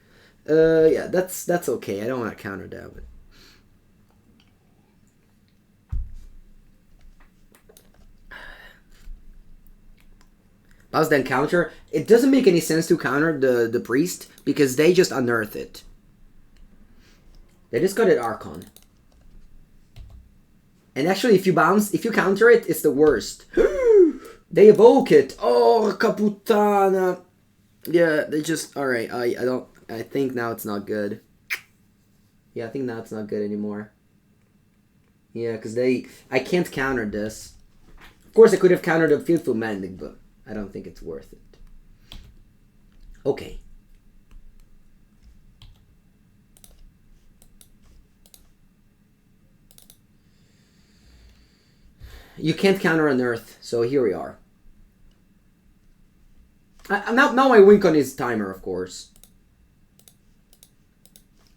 Yeah, that's okay. I don't want to counter that. But... Bounce then counter. It doesn't make any sense to counter the priest because they just unearth it. They discarded Archon. And actually, if you counter it, it's the worst. They evoke it. Oh, Caputana. Yeah, they just... Alright, I think now it's not good. Yeah, I think now it's not good anymore. Yeah, because I can't counter this. Of course, I could have countered a Fearful Mending, but I don't think it's worth it. Okay. You can't counter on Earth, so here we are. Now my wink on his timer, of course.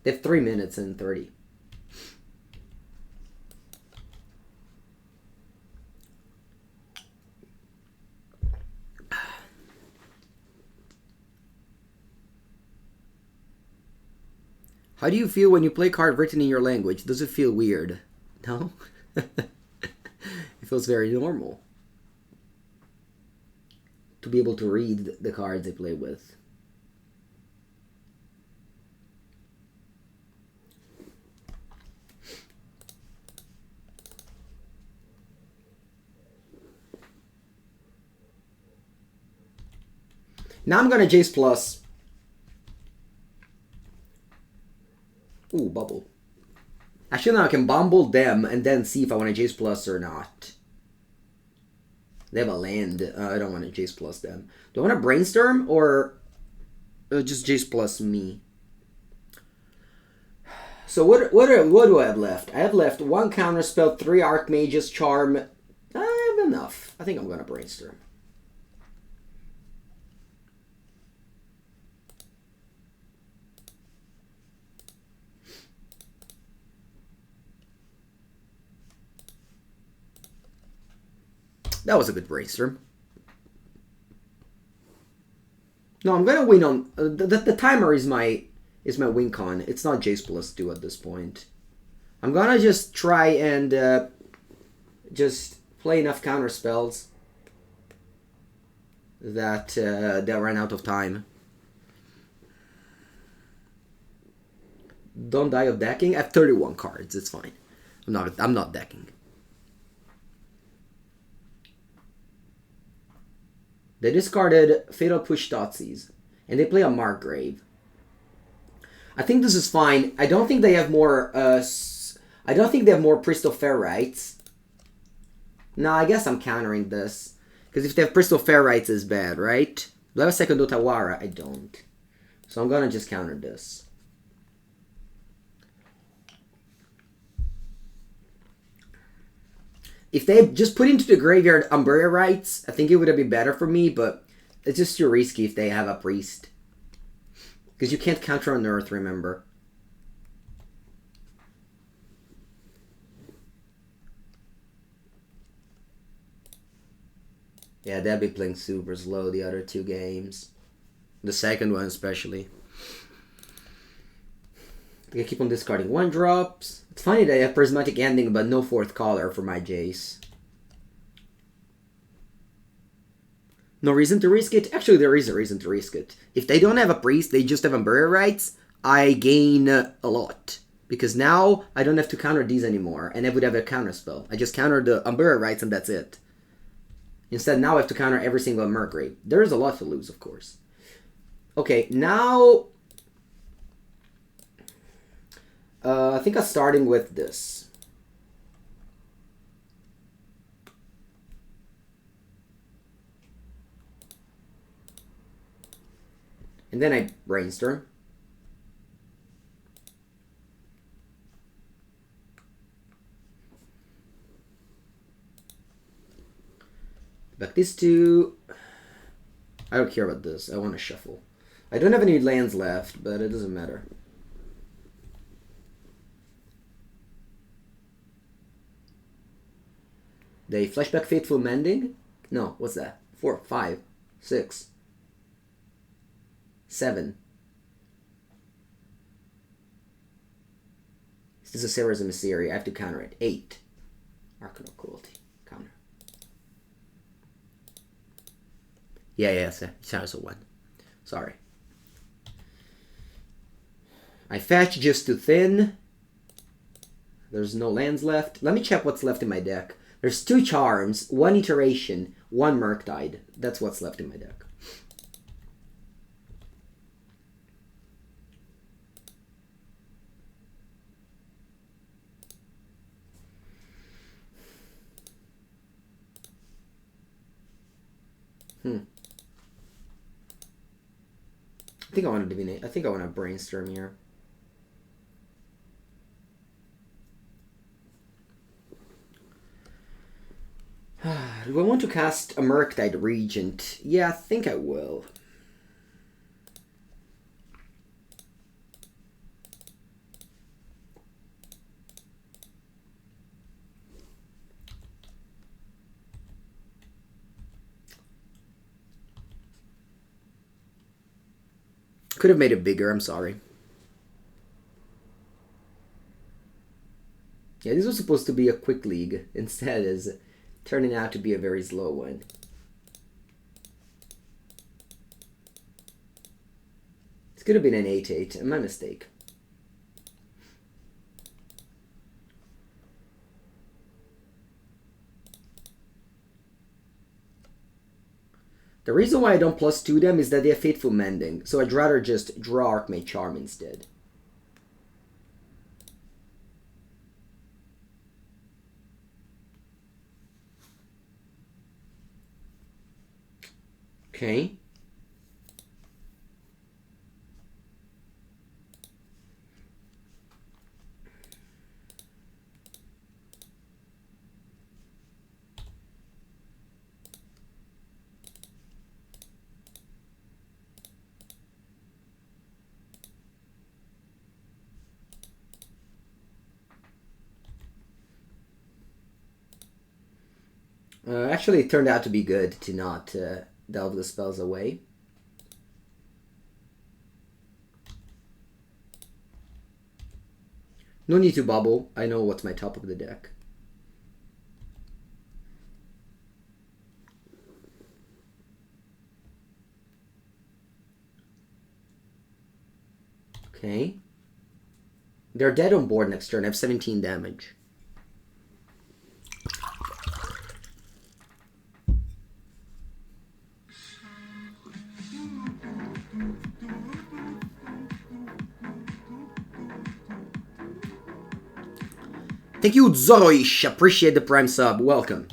They have 3 minutes and 30. How do you feel when you play a card written in your language? Does it feel weird? No? It feels very normal to be able to read the cards they play with. Now I'm gonna Jace Plus. Ooh, Bauble. Actually, now I can Bauble them and then see if I want to Jace Plus or not. They have a land. I don't want to Jace Plus them. Do I want to Brainstorm or just Jace Plus me? So what do I have left? I have left 1 Counterspell, 3 Archmage's Charm. I have enough. I think I'm going to Brainstorm. That was a good Brainstorm. No, I'm gonna win on the timer is my win con. It's not Jace plus 2 at this point. I'm gonna just try and just play enough counter spells that that run out of time. Don't die of decking. I have 31 cards. It's fine. I'm not decking. They discarded Fatal Push Thoughtseize, and they play a Markgrave. I think this is fine. I don't think they have more. I don't think they have more Priest of Fair Rights. No, I guess I'm countering this Because if they have Crystal Ferrites, it's bad, right? Do I have a second Otawara? I don't. So I'm gonna just counter this. If they just put into the graveyard Umbrea Rites, I think it would have been better for me, but it's just too risky if they have a priest. Because you can't counter on Earth, remember. Yeah, they'll be playing super slow the other two games. The second one especially. They keep on discarding 1-drops. It's funny that I have Prismatic Ending but no 4th color for my Jace. No reason to risk it? Actually, there is a reason to risk it. If they don't have a priest, they just have Umbrea Rites, I gain a lot. Because now I don't have to counter these anymore, and I would have a counterspell. I just counter the Umbrea Rites and that's it. Instead, now I have to counter every single Murktide. There is a lot to lose, of course. Okay, now... I think I'm starting with this. And then I brainstorm. Back these two. I don't care about this. I want to shuffle. I don't have any lands left, but it doesn't matter. They flashback Fateful Mending? No, what's that? 4, 5, 6, 7. This is a Sarah's Emissary. I have to counter it. 8. Arcanal Cruelty. Counter. Yeah, it's a 1. Sorry. I fetch just too thin. There's no lands left. Let me check what's left in my deck. There's 2 Charms, 1 Iteration, 1 Murktide. That's what's left in my deck. I think I want to divinate. I think I want to brainstorm here. Do I want to cast a Murktide Regent? Yeah, I think I will. Could have made it bigger, I'm sorry. Yeah, this was supposed to be a quick league. Instead, it's turning out to be a very slow one. This could have been an 8-8, my mistake. The reason why I don't +2 them is that they have Fateful Mending, so I'd rather just draw Archmage Charm instead. Okay. Actually, it turned out to be good to not delve the spells away. No need to bubble. I know what's my top of the deck. Okay. They're dead on board next turn. I have 17 damage. Thank you, Zoroish. Appreciate the Prime sub. Welcome.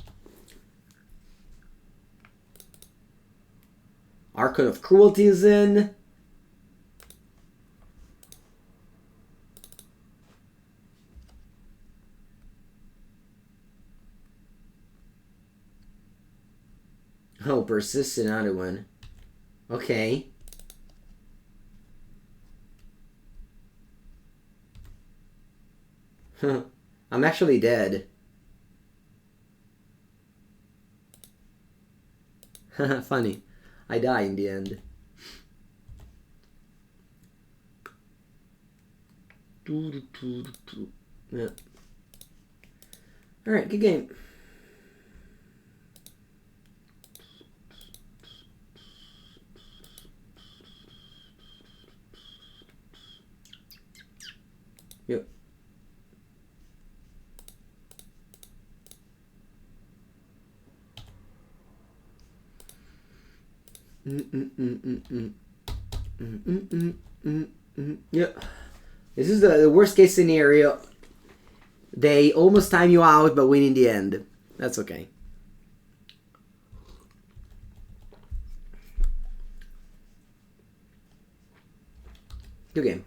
Archon of Cruelty is in. Oh, Persist, another one. Okay. I'm actually dead. Funny. I die in the end. Yeah. Alright, good game. Yep. Yep. This is the worst case scenario. They almost time you out, but win in the end. That's okay. Good game.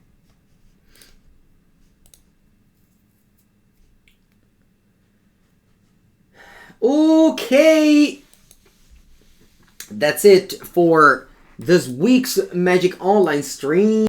Okay. That's it for this week's Magic Online stream.